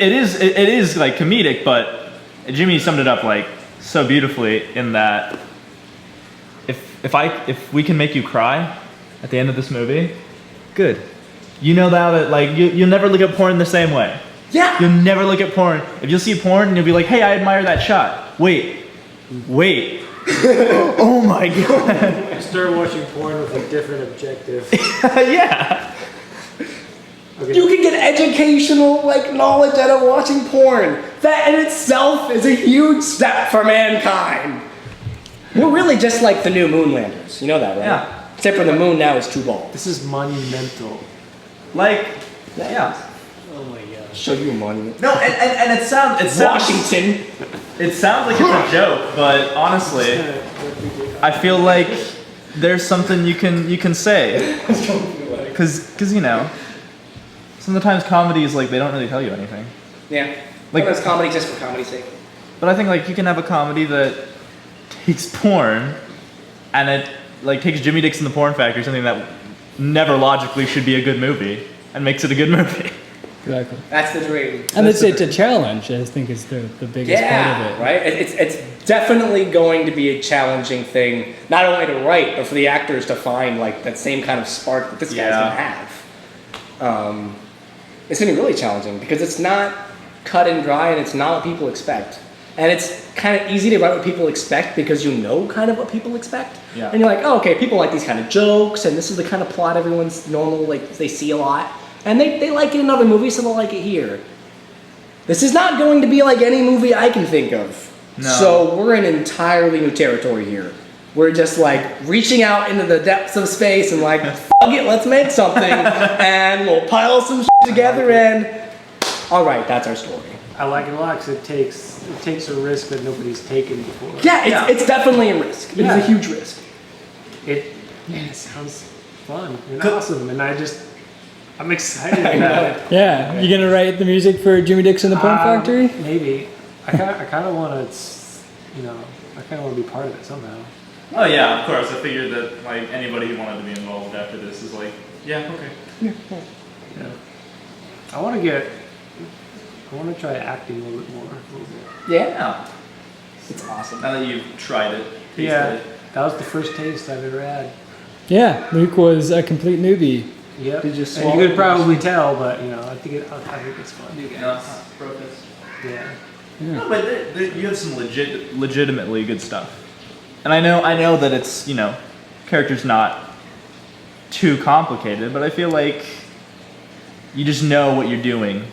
[SPEAKER 4] is like comedic, but Jimmy summed it up like so beautifully in that if we can make you cry at the end of this movie, good. You know now that like you'll never look at porn the same way.
[SPEAKER 3] Yeah.
[SPEAKER 4] You'll never look at porn. If you'll see porn, you'll be like, hey, I admire that shot. Wait. Oh my god.
[SPEAKER 1] Start watching porn with a different objective.
[SPEAKER 4] Yeah.
[SPEAKER 1] Okay.
[SPEAKER 3] You can get educational like knowledge out of watching porn. That in itself is a huge step for mankind. We're really just like the new moonlanders. You know that, right?
[SPEAKER 4] Yeah.
[SPEAKER 3] Except for the moon now is too bald.
[SPEAKER 1] This is monumental.
[SPEAKER 4] Like, yeah.
[SPEAKER 1] Oh my gosh.
[SPEAKER 3] Show you a monument.
[SPEAKER 4] No, and it sounds
[SPEAKER 3] Washington.
[SPEAKER 4] It sounds like it's a joke, but honestly, I feel like there's something you can say, because sometimes comedy is like they don't really tell you anything.
[SPEAKER 3] Yeah.
[SPEAKER 4] Like-
[SPEAKER 3] Like that's comedy just for comedy's sake.
[SPEAKER 4] But I think like you can have a comedy that takes porn, and it like takes Jimmy Dix and the Porn Factory, something that never logically should be a good movie, and makes it a good movie.
[SPEAKER 5] Exactly.
[SPEAKER 3] That's the dream.
[SPEAKER 5] And it's a challenge. I think is the biggest part of it.
[SPEAKER 3] Right. It's definitely going to be a challenging thing, not only to write, but for the actors to find like that same kind of spark that this guy's
[SPEAKER 4] Yeah.
[SPEAKER 3] gonna have. It's gonna be really challenging because it's not cut and dry, and it's not what people expect. And it's kind of easy to write what people expect because you know kind of what people expect.
[SPEAKER 4] Yeah.
[SPEAKER 3] And you're like, oh, okay, people like these kind of jokes, and this is the kind of plot everyone's normal, like they see a lot. And they like it in other movies, so they'll like it here. This is not going to be like any movie I can think of.
[SPEAKER 4] No.
[SPEAKER 3] So we're in entirely new territory here. We're just like reaching out into the depths of space and like, fuck it, let's make something. And we'll pile some shit together and, all right, that's our story.
[SPEAKER 1] I like it a lot because it takes a risk that nobody's taken before.
[SPEAKER 3] Yeah, it's definitely a risk. It is a huge risk.
[SPEAKER 1] It sounds fun and awesome, and I'm excited about it.
[SPEAKER 5] Yeah, you gonna write the music for Jimmy Dixon the Porn Factory?
[SPEAKER 1] Maybe. I kind of want to, I kind of want to be part of it somehow.
[SPEAKER 4] Oh yeah, of course. I figured that like anybody who wanted to be involved after this is like, yeah, okay.
[SPEAKER 1] Yeah. I want to try acting a little bit more.
[SPEAKER 3] Yeah. It's awesome.
[SPEAKER 4] Now that you've tried it, tasted
[SPEAKER 1] Yeah,
[SPEAKER 4] it.
[SPEAKER 1] that was the first taste I've ever had.
[SPEAKER 5] Yeah, Luke was a complete newbie.
[SPEAKER 1] Yep.
[SPEAKER 3] Did you
[SPEAKER 1] And
[SPEAKER 3] swallow
[SPEAKER 1] you could
[SPEAKER 3] it?
[SPEAKER 1] probably tell, but I think it's fun.
[SPEAKER 4] No, protest.
[SPEAKER 1] Yeah.
[SPEAKER 4] No, but you have some legitimately good stuff. And I know that it's, character's not too complicated, but I feel like you just know what you're doing.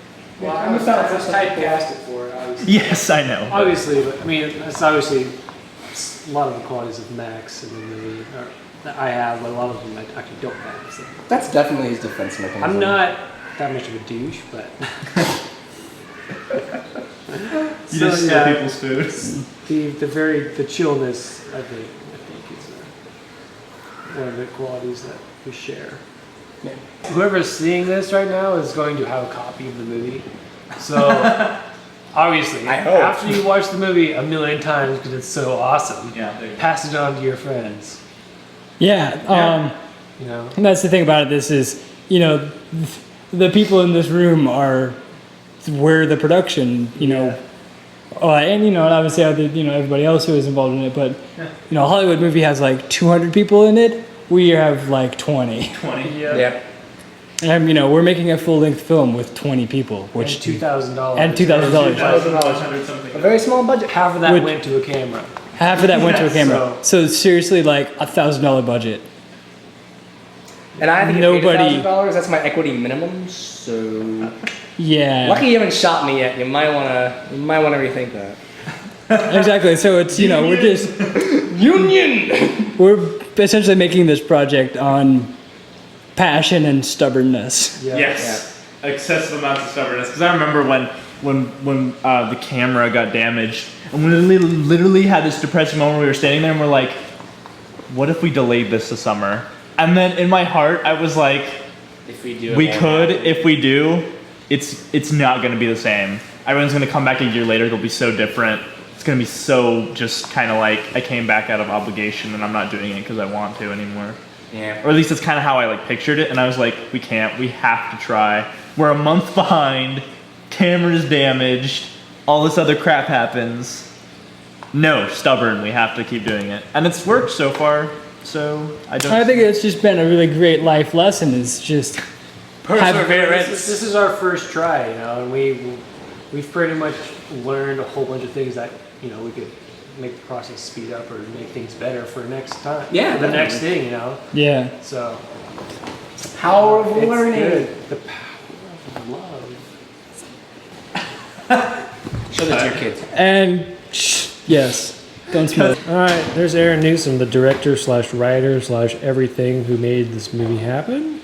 [SPEAKER 1] Well, I was typecasted for it, obviously.
[SPEAKER 4] Yes, I know.
[SPEAKER 1] Obviously, but I mean, it's obviously a lot of the qualities of Max in the movie that I have, but a lot of them I actually don't have. So.
[SPEAKER 3] That's definitely his defense mechanism.
[SPEAKER 1] I'm not that much of a douche, but.
[SPEAKER 4] You just steal people's food.
[SPEAKER 1] The chillness, I think is one of the qualities that we share.
[SPEAKER 3] Yeah.
[SPEAKER 1] Whoever's seeing this right now is going to have a copy of the movie. So, obviously,
[SPEAKER 3] I hope.
[SPEAKER 1] after you watch the movie a million times because it's so awesome,
[SPEAKER 4] Yeah, there you go.
[SPEAKER 1] pass it on to your friends.
[SPEAKER 5] Yeah, and that's the thing about it. This is, the people in this room are where the production, and obviously everybody else who is involved in it. But a Hollywood movie has like 200 people in it. We have like 20.
[SPEAKER 4] 20.
[SPEAKER 3] Yeah.
[SPEAKER 5] And we're making a full-length film with 20 people, which
[SPEAKER 1] $2,000.
[SPEAKER 5] and $2,000.
[SPEAKER 3] A very small budget.
[SPEAKER 1] Half of that
[SPEAKER 5] Which-
[SPEAKER 1] went to a camera.
[SPEAKER 5] Half of that went to a camera. So seriously, like $1,000 budget.
[SPEAKER 3] And I think
[SPEAKER 5] Nobody-
[SPEAKER 3] $8,000, that's my equity minimum, so
[SPEAKER 5] Yeah.
[SPEAKER 3] lucky you haven't shot me yet. You might wanna rethink that.
[SPEAKER 5] Exactly. So it's we're just we're essentially making this project on passion and stubbornness.
[SPEAKER 1] Yeah.
[SPEAKER 4] Yes. Excessive amounts of stubbornness. Because I remember when the camera got damaged, and we literally had this depressing moment where we were standing there and we're like, what if we delayed this to summer? And then in my heart, I was like,
[SPEAKER 3] If we do it,
[SPEAKER 4] we
[SPEAKER 3] won't
[SPEAKER 4] could.
[SPEAKER 3] happen.
[SPEAKER 4] If we do, it's not going to be the same. Everyone's going to come back a year later. It'll be so different. It's going to be so just kind of like I came back out of obligation and I'm not doing it because I want to anymore.
[SPEAKER 3] Yeah.
[SPEAKER 4] Or at least that's kind of how I pictured it. And I was like, we can't. We have to try. We're a month behind. Camera's damaged. All this other crap happens. No, stubborn. We have to keep doing it. And it's worked so far. So I don't.
[SPEAKER 5] I think it's just been a really great life lesson. Is just
[SPEAKER 1] This is our first try, and we've pretty much learned a whole bunch of things that we could make the process speed up or make things better for next time.
[SPEAKER 3] Yeah,
[SPEAKER 1] for the
[SPEAKER 3] definitely.
[SPEAKER 1] next thing,
[SPEAKER 5] Yeah.
[SPEAKER 1] So
[SPEAKER 3] Power of
[SPEAKER 1] it's
[SPEAKER 3] learning.
[SPEAKER 1] good. The power of love.
[SPEAKER 3] Show that to your kids.
[SPEAKER 5] And yes, don't smoke.
[SPEAKER 1] All right, there's Aaron Newsom, the director / writer / everything who made this movie happen.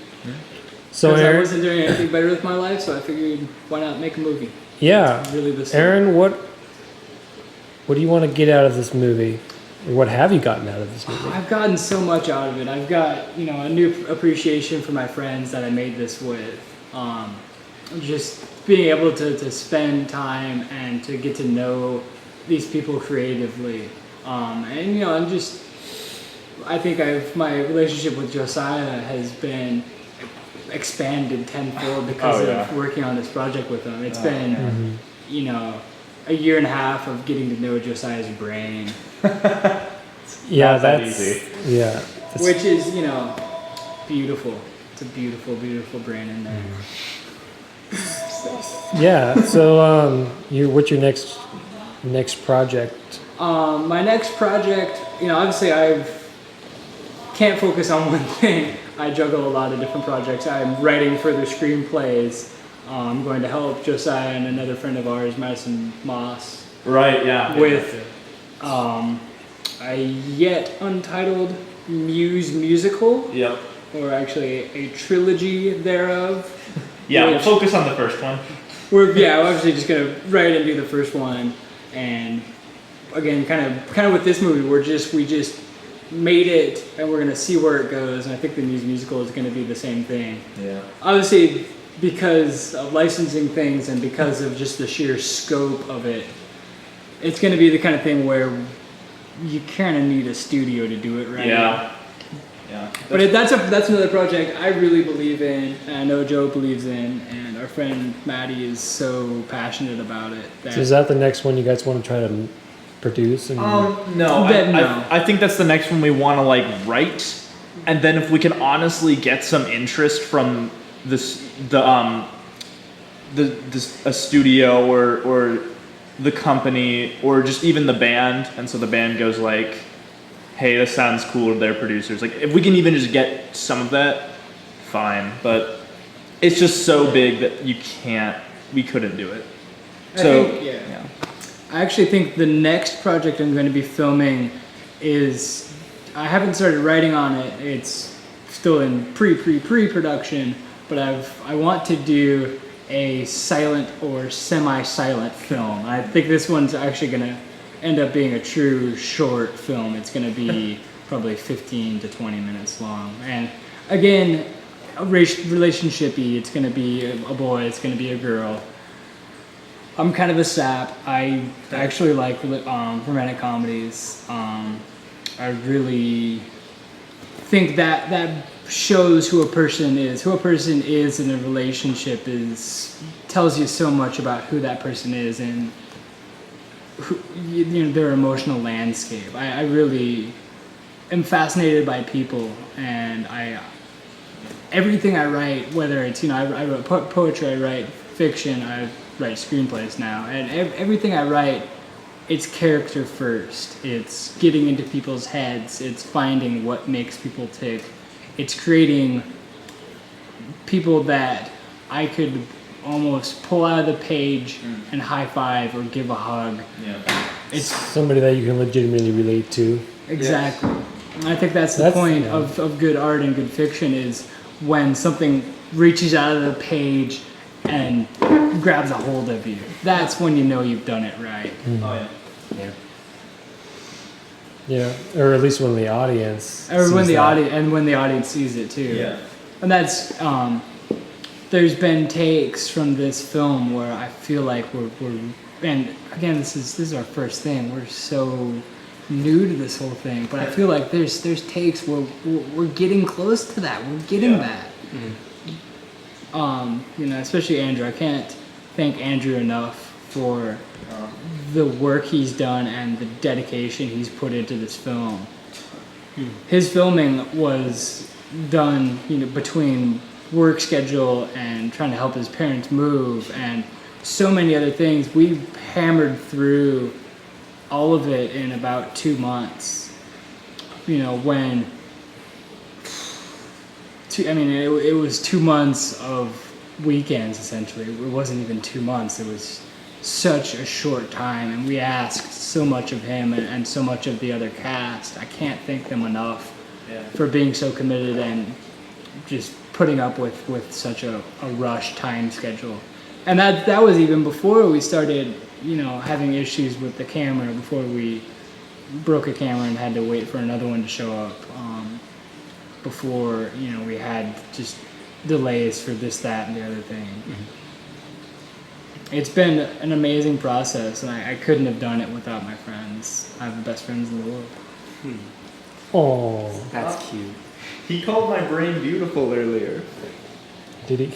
[SPEAKER 1] So
[SPEAKER 5] Because I
[SPEAKER 1] Aaron,
[SPEAKER 5] wasn't doing anything better with my life, so I figured, why not make a movie?
[SPEAKER 1] yeah,
[SPEAKER 5] Really, this.
[SPEAKER 1] Aaron, what do you want to get out of this movie? Or what have you gotten out of this movie?
[SPEAKER 5] I've gotten so much out of it. I've got a new appreciation for my friends that I made this with. Just being able to spend time and to get to know these people creatively, and I think my relationship with Josiah has been expanded tenfold because of working on this project with him. It's been a year and a half of getting to know Josiah's brain.
[SPEAKER 1] Yeah,
[SPEAKER 4] Not that easy.
[SPEAKER 1] Yeah, that's-
[SPEAKER 5] Which is, beautiful. It's a beautiful, beautiful brain in there.
[SPEAKER 1] yeah. So, what's your next project?
[SPEAKER 5] My next project, obviously I can't focus on one thing. I juggle a lot of different projects. I'm writing further screenplays. I'm going to help Josiah and another friend of ours, Madison Moss,
[SPEAKER 4] Right. Yeah.
[SPEAKER 5] with a yet untitled Muse musical,
[SPEAKER 4] Yep.
[SPEAKER 5] or actually a trilogy thereof.
[SPEAKER 4] Yeah. We'll
[SPEAKER 5] Which-
[SPEAKER 4] focus on the first one.
[SPEAKER 5] we're obviously just gonna write and do the first one, and again, kind of with this movie, we just made it, and we're gonna see where it goes. And I think the musical is gonna be the same thing.
[SPEAKER 4] Yeah.
[SPEAKER 5] Obviously, because of licensing things and because of just the sheer scope of it, it's gonna be the kind of thing where you kind of need a studio to do it right.
[SPEAKER 4] Yeah.
[SPEAKER 5] But that's another project I really believe in, and I know Joe believes in, and our friend Maddie is so passionate about it.
[SPEAKER 1] So is that the next one you guys want to try to produce? And
[SPEAKER 4] No,
[SPEAKER 5] No.
[SPEAKER 4] I think that's the next one we want to like write, and then if we can honestly get some interest from a studio or the company or just even the band, and so the band goes like, hey, this sounds cool to their producers. Like if we can even just get some of that, fine. But it's just so big that we couldn't do it. So
[SPEAKER 5] I actually think the next project I'm going to be filming is, I haven't started writing on it. It's still in pre-production, but I want to do a silent or semi-silent film. I think this one's actually going to end up being a true short film. It's going to be probably 15 to 20 minutes long. And again, relationship-y. It's going to be a boy, it's going to be a girl. I'm kind of a sap. I actually like romantic comedies. I really think that shows who a person is. Who a person is in a relationship tells you so much about who that person is and their emotional landscape. I really am fascinated by people, and everything I write, whether it's I write poetry, I write fiction, I write screenplays now, and everything I write, it's character first. It's getting into people's heads. It's finding what makes people tick. It's creating people that I could almost pull out of the page and high five or give a hug.
[SPEAKER 4] Yeah.
[SPEAKER 1] it's somebody that you can legitimately relate to.
[SPEAKER 5] Exactly. And I think that's the point of good art and good fiction, is when something reaches out of the page and grabs a hold of you. That's when you know you've done it right.
[SPEAKER 4] Oh yeah.
[SPEAKER 1] Yeah, or at least when the audience.
[SPEAKER 5] Or when
[SPEAKER 1] sees
[SPEAKER 5] the
[SPEAKER 1] that.
[SPEAKER 5] when the audience sees it too.
[SPEAKER 4] Yeah.
[SPEAKER 5] And that's there's been takes from this film where I feel like we're and again this is our first thing. We're so new to this whole thing, but I feel like there's takes where we're getting close to that. We're getting that. Especially Andrew. I can't thank Andrew enough for the work he's done and the dedication he's put into this film. His filming was done, between work schedule and trying to help his parents move and so many other things. We hammered through all of it in about 2 months. It was 2 months of weekends essentially. It wasn't even 2 months. It was such a short time, and we asked so much of him and so much of the other cast. I can't thank them enough for being so committed and just putting up with such a rush time schedule. And that was even before we started, having issues with the camera, before we broke a camera and had to wait for another one to show up. Before, we had just delays for this, that, and the other thing. It's been an amazing process, and I couldn't have done it without my friends. I have the best friends in the world.
[SPEAKER 1] Oh,
[SPEAKER 3] That's cute.
[SPEAKER 4] He called my brain beautiful earlier.
[SPEAKER 1] did he?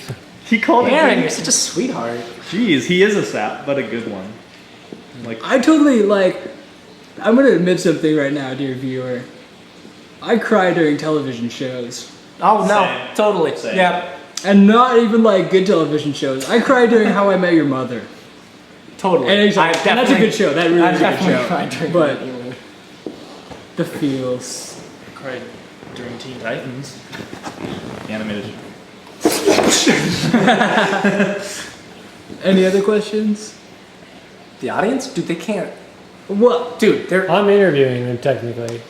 [SPEAKER 4] He called
[SPEAKER 3] Aaron,
[SPEAKER 4] it.
[SPEAKER 3] you're such a sweetheart.
[SPEAKER 4] Jeez, he is a sap, but a good one.
[SPEAKER 5] I totally, I'm going to admit something right now, dear viewer. I cry during television shows.
[SPEAKER 3] Oh no,
[SPEAKER 4] Same.
[SPEAKER 3] totally.
[SPEAKER 4] Same.
[SPEAKER 3] Yeah,
[SPEAKER 5] And not even, good television shows. I cry during How I Met Your Mother.
[SPEAKER 3] totally.
[SPEAKER 5] And that's a good show. That really is a good show.
[SPEAKER 3] Cried during
[SPEAKER 5] But
[SPEAKER 3] that.
[SPEAKER 5] the feels.
[SPEAKER 4] I cried during Teen Titans. Animated.
[SPEAKER 5] Any other questions?
[SPEAKER 3] The audience, dude, they can't.
[SPEAKER 5] What?
[SPEAKER 3] Dude,
[SPEAKER 1] I'm interviewing them technically.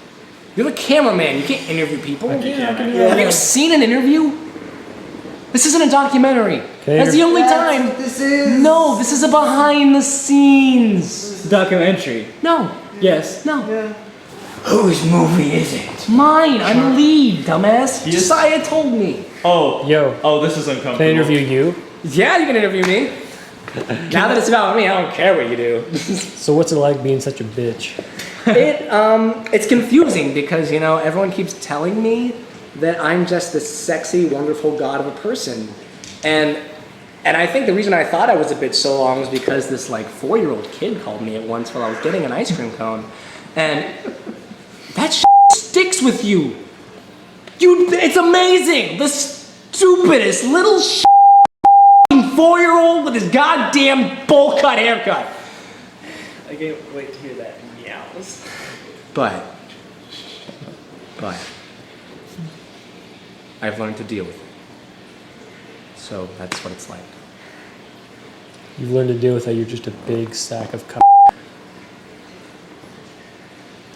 [SPEAKER 3] you're the cameraman. You can't interview people.
[SPEAKER 1] I can do
[SPEAKER 3] Have
[SPEAKER 1] that.
[SPEAKER 3] you ever seen an interview? This isn't a documentary.
[SPEAKER 1] Okay,
[SPEAKER 3] That's the only time.
[SPEAKER 2] This is.
[SPEAKER 3] No, this is a behind the scenes.
[SPEAKER 5] Documentary.
[SPEAKER 3] No,
[SPEAKER 5] Yes.
[SPEAKER 3] no.
[SPEAKER 5] Whose movie is it?
[SPEAKER 3] Mine. I'm the lead, dumbass. Josiah told me.
[SPEAKER 4] Oh.
[SPEAKER 1] Yo,
[SPEAKER 4] Oh, this is uncomfortable.
[SPEAKER 1] can I interview you?
[SPEAKER 3] Yeah, you can interview me. Now that it's about me, I don't care what you do.
[SPEAKER 1] So what's it like being such a bitch?
[SPEAKER 3] It's confusing because, you know, everyone keeps telling me that I'm just this sexy, wonderful god of a person. And I think the reason I thought I was a bitch so long was because this like 4-year-old kid called me at once while I was getting an ice cream cone. And that sticks with you. It's amazing. The stupidest little 4-year-old with his goddamn bowl cut haircut.
[SPEAKER 2] I can't wait to hear that meows.
[SPEAKER 3] But I've learned to deal with it. So that's what it's like.
[SPEAKER 1] You've learned to deal with that. You're just a big sack of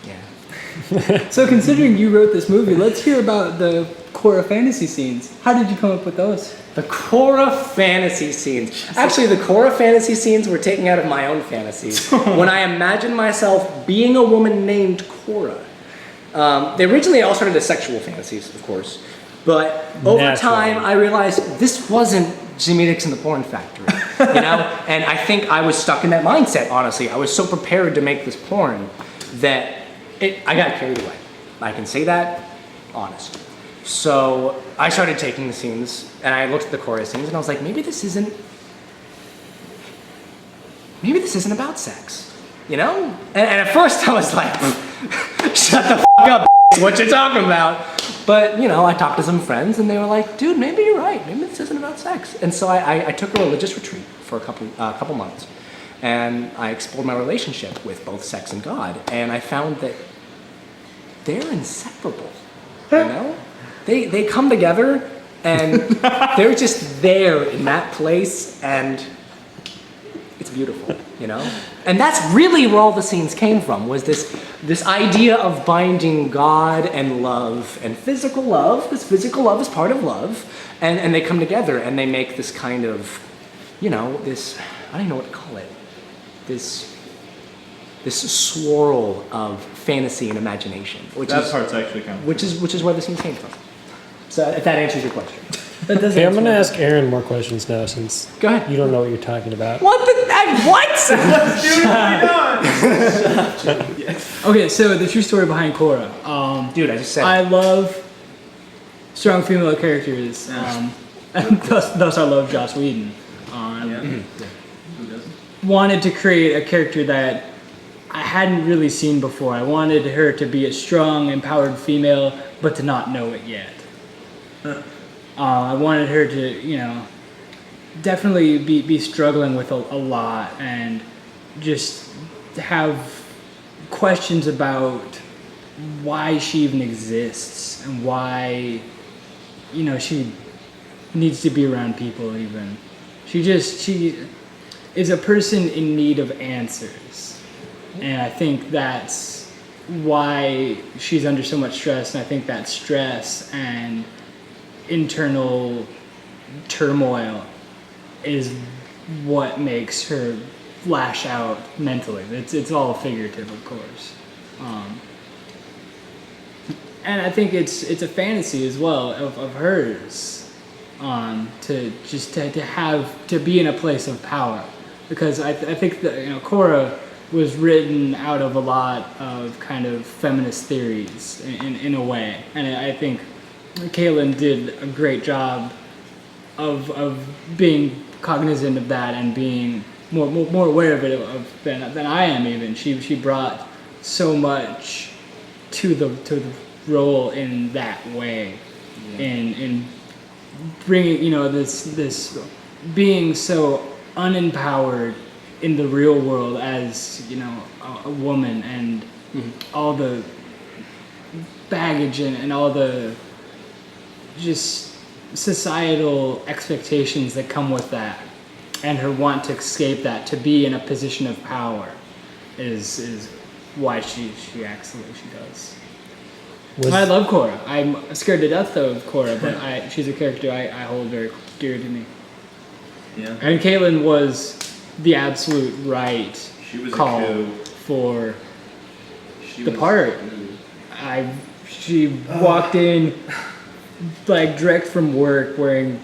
[SPEAKER 3] Yeah.
[SPEAKER 5] So considering you wrote this movie, let's hear about the Korra fantasy scenes. How did you come up with those?
[SPEAKER 3] The Korra fantasy scenes. Actually, the Korra fantasy scenes were taken out of my own fantasies. When I imagined myself being a woman named Korra. They originally all started as sexual fantasies, of course. But over
[SPEAKER 1] Naturally.
[SPEAKER 3] time, I realized this wasn't Jimmy Dixon the Porn Factory, you know? And I think I was stuck in that mindset, honestly. I was so prepared to make this porn that I got carried away. I can say that, honest. So I started taking the scenes, and I looked at the Korra scenes, and I was like, maybe this isn't about sex, you know? And at first I was like, shut the fuck up, what you talking about? But, you know, I talked to some friends, and they were like, dude, maybe you're right. Maybe this isn't about sex. And so I took a religious retreat for a couple months, and I explored my relationship with both sex and God, and I found that they're inseparable, you know? They come together, and they're just there in that place, and it's beautiful, you know? And that's really where all the scenes came from, was this idea of binding God and love and physical love, because physical love is part of love, and they come together and they make this kind of, you know, this, I don't even know what to call it, this swirl of fantasy and imagination,
[SPEAKER 4] That part's actually kind of.
[SPEAKER 3] which is where the scene came from. So if that answers your question.
[SPEAKER 5] That doesn't.
[SPEAKER 1] Okay, I'm gonna ask Aaron more questions now since
[SPEAKER 3] Go ahead.
[SPEAKER 1] you don't know what you're talking about.
[SPEAKER 3] What the? What?
[SPEAKER 5] Okay, so the true story behind Korra.
[SPEAKER 3] Dude, I just said.
[SPEAKER 5] I love strong female characters. And thus I love Joss Whedon. Wanted to create a character that I hadn't really seen before. I wanted her to be a strong, empowered female, but to not know it yet. I wanted her to, you know, definitely be struggling with a lot and just have questions about why she even exists and why, you know, she needs to be around people even. She is a person in need of answers. And I think that's why she's under so much stress, and I think that stress and internal turmoil is what makes her lash out mentally. It's all figurative, of course. And I think it's a fantasy as well of hers, to be in a place of power, because I think that, you know, Korra was written out of a lot of kind of feminist theories in a way, and I think Caitlin did a great job of being cognizant of that and being more aware of it than I am even. She brought so much to the role in that way, in bringing, you know, this being so unempowered in the real world as, you know, a woman, and all the baggage and all the just societal expectations that come with that, and her want to escape that, to be in a position of power, is why she acts the way she does. I love Korra. I'm scared to death of Korra, but she's a character I hold very dear to me.
[SPEAKER 4] Yeah.
[SPEAKER 5] And Caitlin was the absolute right
[SPEAKER 4] She was
[SPEAKER 5] call
[SPEAKER 4] a coup.
[SPEAKER 5] for
[SPEAKER 4] She
[SPEAKER 5] the
[SPEAKER 4] was
[SPEAKER 5] part.
[SPEAKER 4] a coup.
[SPEAKER 5] She walked in like direct from work wearing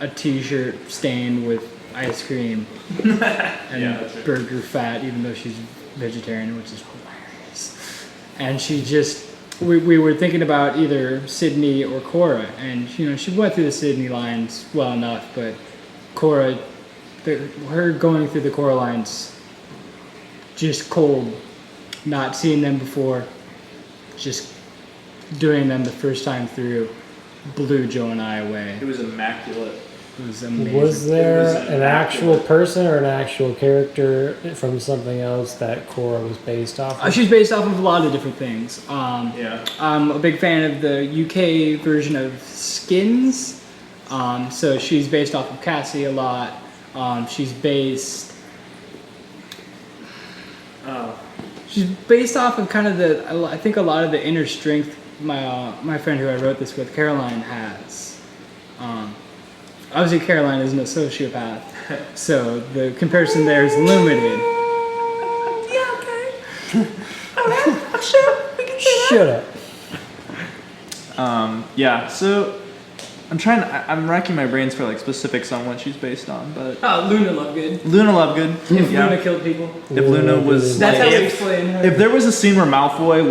[SPEAKER 5] a t-shirt stained with ice cream and
[SPEAKER 4] that's right.
[SPEAKER 5] burger fat, even though she's vegetarian, which is hilarious. And she just, we were thinking about either Sydney or Korra, and she went through the Sydney lines well enough, but Korra, her going through the Korra lines, just cold, not seeing them before, just doing them the first time through, blew Joe and I away.
[SPEAKER 4] It was immaculate.
[SPEAKER 5] It was amazing.
[SPEAKER 1] Was there
[SPEAKER 4] It was
[SPEAKER 1] an actual person or an actual character from something else that Korra was based off of?
[SPEAKER 5] She's based off of a lot of different things.
[SPEAKER 4] Yeah.
[SPEAKER 5] I'm a big fan of the UK version of Skins. So she's based off of Cassie a lot. She's based off of kind of I think a lot of the inner strength my friend who I wrote this with, Caroline, has. Obviously Caroline isn't a sociopath, so the comparison there is limited.
[SPEAKER 1] Shut up.
[SPEAKER 4] Yeah. So I'm racking my brains for like specifics on what she's based on, but
[SPEAKER 5] Luna Lovegood.
[SPEAKER 4] Luna Lovegood.
[SPEAKER 5] If
[SPEAKER 4] Yeah.
[SPEAKER 5] Luna killed people.
[SPEAKER 4] If Luna was
[SPEAKER 5] That's
[SPEAKER 4] like,
[SPEAKER 5] how we explain her.
[SPEAKER 4] if there was a scene where Malfoy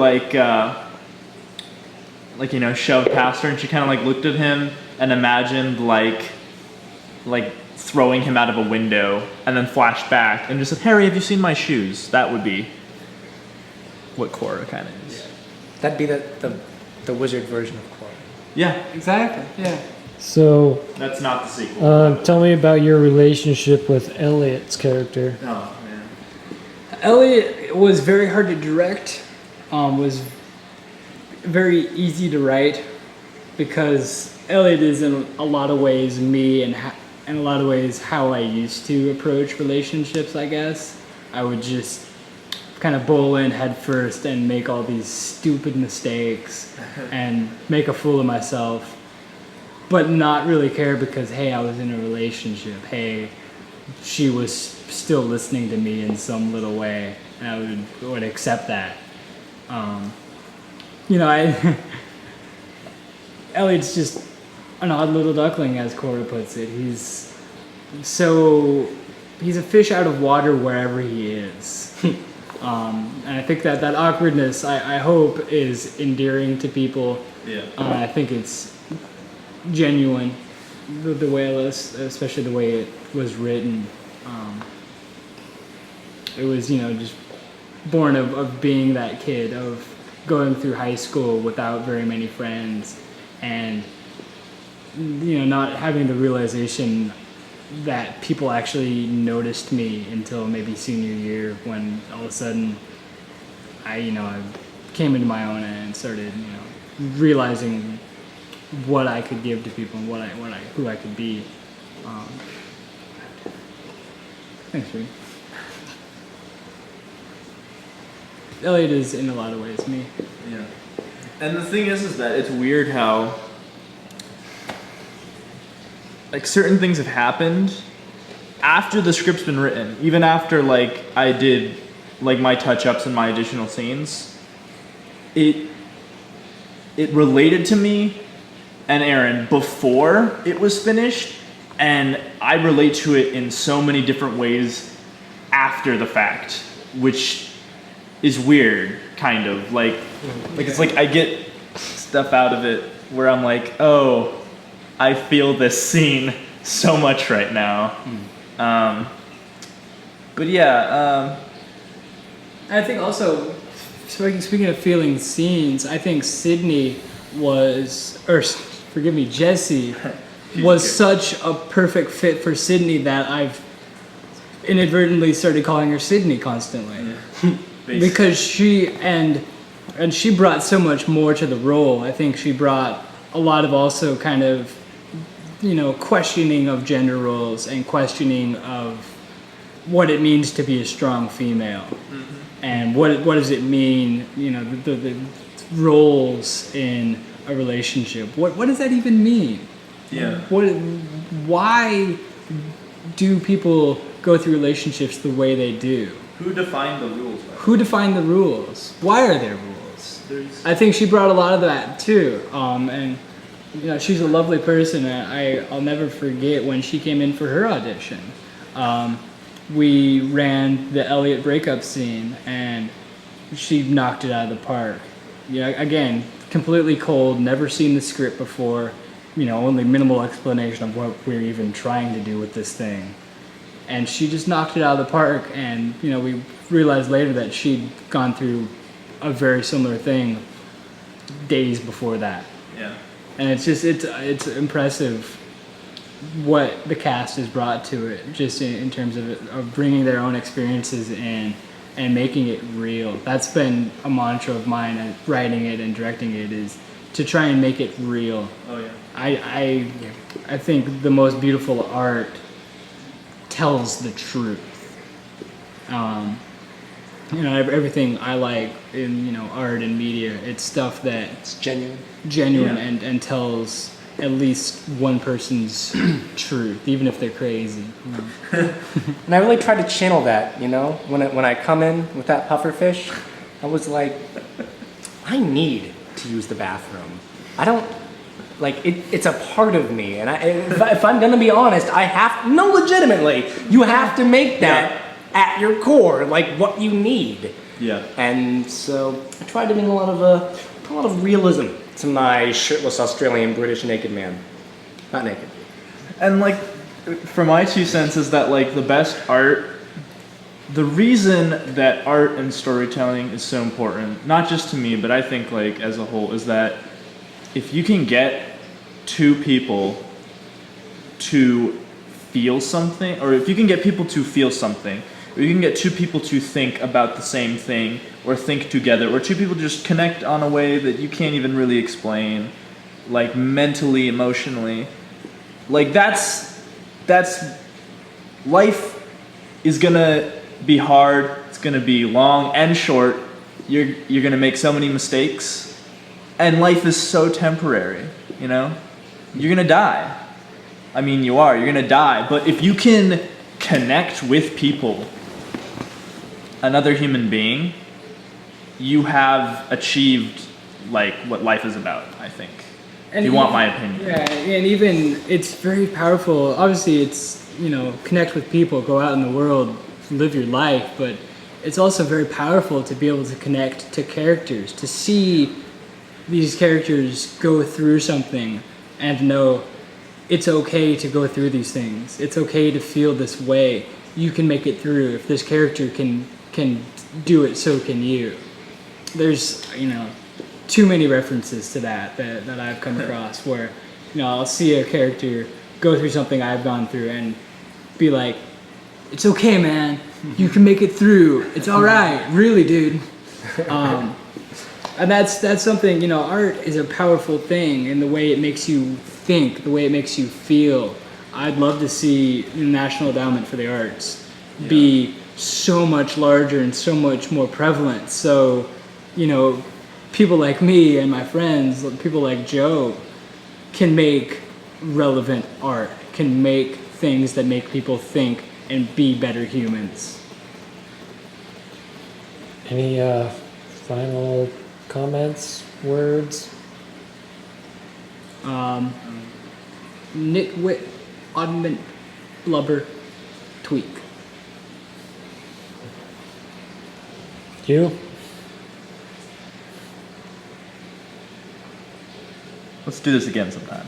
[SPEAKER 4] like shoved past her and she kind of like looked at him and imagined like throwing him out of a window and then flashed back and just said, "Harry, have you seen my shoes?" That would be what Korra kind of is.
[SPEAKER 3] That'd be the wizard version of Korra.
[SPEAKER 4] Yeah,
[SPEAKER 5] Exactly, yeah.
[SPEAKER 1] So,
[SPEAKER 4] that's not the sequel.
[SPEAKER 1] tell me about your relationship with Elliot's character.
[SPEAKER 4] Oh man.
[SPEAKER 5] Elliot was very hard to direct, was very easy to write, because Elliot is in a lot of ways me, and in a lot of ways how I used to approach relationships, I guess. I would just kind of bowl in head first and make all these stupid mistakes and make a fool of myself, but not really care because, hey, I was in a relationship. Hey, she was still listening to me in some little way, and I would accept that. Elliot's just an odd little duckling, as Korra puts it. He's a fish out of water wherever he is. And I think that awkwardness, I hope, is endearing to people.
[SPEAKER 4] Yeah.
[SPEAKER 5] I think it's genuine, the way it was, especially the way it was written. It was, just born of being that kid, of going through high school without very many friends, and not having the realization that people actually noticed me until maybe senior year, when all of a sudden I came into my own and started realizing what I could give to people and who I could be. Thanks, Reed. Elliot is in a lot of ways me.
[SPEAKER 4] Yeah. And the thing is that it's weird how like certain things have happened after the script's been written, even after like I did like my touch-ups and my additional scenes. It related to me and Aaron before it was finished, and I relate to it in so many different ways after the fact, which is weird, kind of like it's like I get stuff out of it where I'm like, oh, I feel this scene so much right now. But yeah,
[SPEAKER 5] I think also, speaking of feeling scenes, I think Sydney Jessie was such a perfect fit for Sydney that I've inadvertently started calling her Sydney constantly. Because she brought so much more to the role. I think she brought a lot of also kind of, questioning of gender roles and questioning of what it means to be a strong female. And what does it mean, the roles in a relationship. What does that even mean?
[SPEAKER 4] Yeah.
[SPEAKER 5] Why do people go through relationships the way they do?
[SPEAKER 4] Who defined the rules?
[SPEAKER 5] Who defined the rules? Why are there rules? I think she brought a lot of that too. And you know, she's a lovely person. I'll never forget when she came in for her audition. We ran the Elliot breakup scene, and she knocked it out of the park. Yeah, again, completely cold, never seen the script before. You know, only minimal explanation of what we're even trying to do with this thing. And she just knocked it out of the park, and you know, we realized later that she'd gone through a very similar thing days before that.
[SPEAKER 4] Yeah.
[SPEAKER 5] And it's impressive what the cast has brought to it, just in terms of bringing their own experiences in and making it real. That's been a mantra of mine at writing it and directing it, is to try and make it real.
[SPEAKER 4] Oh yeah.
[SPEAKER 5] I think the most beautiful art tells the truth. You know, everything I like in, you know, art and media, it's stuff that
[SPEAKER 1] It's genuine.
[SPEAKER 5] genuine
[SPEAKER 4] Yeah.
[SPEAKER 5] and tells at least one person's truth, even if they're crazy.
[SPEAKER 3] And I really try to channel that, you know? When I come in with that puffer fish, I was like, I need to use the bathroom. I don't, like, it's a part of me. And if I'm gonna be honest, I have, no, legitimately, you have to make that at your core, like what you need.
[SPEAKER 4] Yeah.
[SPEAKER 3] And so I tried to bring a lot of realism to my shirtless Australian British naked man. Not naked.
[SPEAKER 4] And like, for my 2 cents is that like the best art, the reason that art and storytelling is so important, not just to me, but I think like as a whole, is that if you can get 2 people to feel something, or if you can get people to feel something, or you can get 2 people to think about the same thing, or think together, or 2 people just connect on a way that you can't even really explain, like mentally, emotionally, like that's life is gonna be hard, it's gonna be long and short, you're gonna make so many mistakes, and life is so temporary, you know? You're gonna die. I mean, you're gonna die, but if you can connect with people, another human being, you have achieved like what life is about, I think. If you want my opinion.
[SPEAKER 5] Yeah, and even it's very powerful. Obviously, it's, you know, connect with people, go out in the world, live your life, but it's also very powerful to be able to connect to characters, to see these characters go through something and know it's okay to go through these things. It's okay to feel this way. You can make it through. If this character can do it, so can you. There's, you know, too many references to that I've come across where, you know, I'll see a character go through something I've gone through and be like, it's okay, man. You can make it through. It's all right. Really, dude. And that's something, you know, art is a powerful thing in the way it makes you think, the way it makes you feel. I'd love to see the National Endowment for the Arts be so much larger and so much more prevalent. So, you know, people like me and my friends, people like Joe, can make relevant art, can make things that make people think and be better humans.
[SPEAKER 1] Any final comments, words?
[SPEAKER 5] Nitwit, oddment, blubber, tweak.
[SPEAKER 1] You?
[SPEAKER 4] Let's do this again sometime.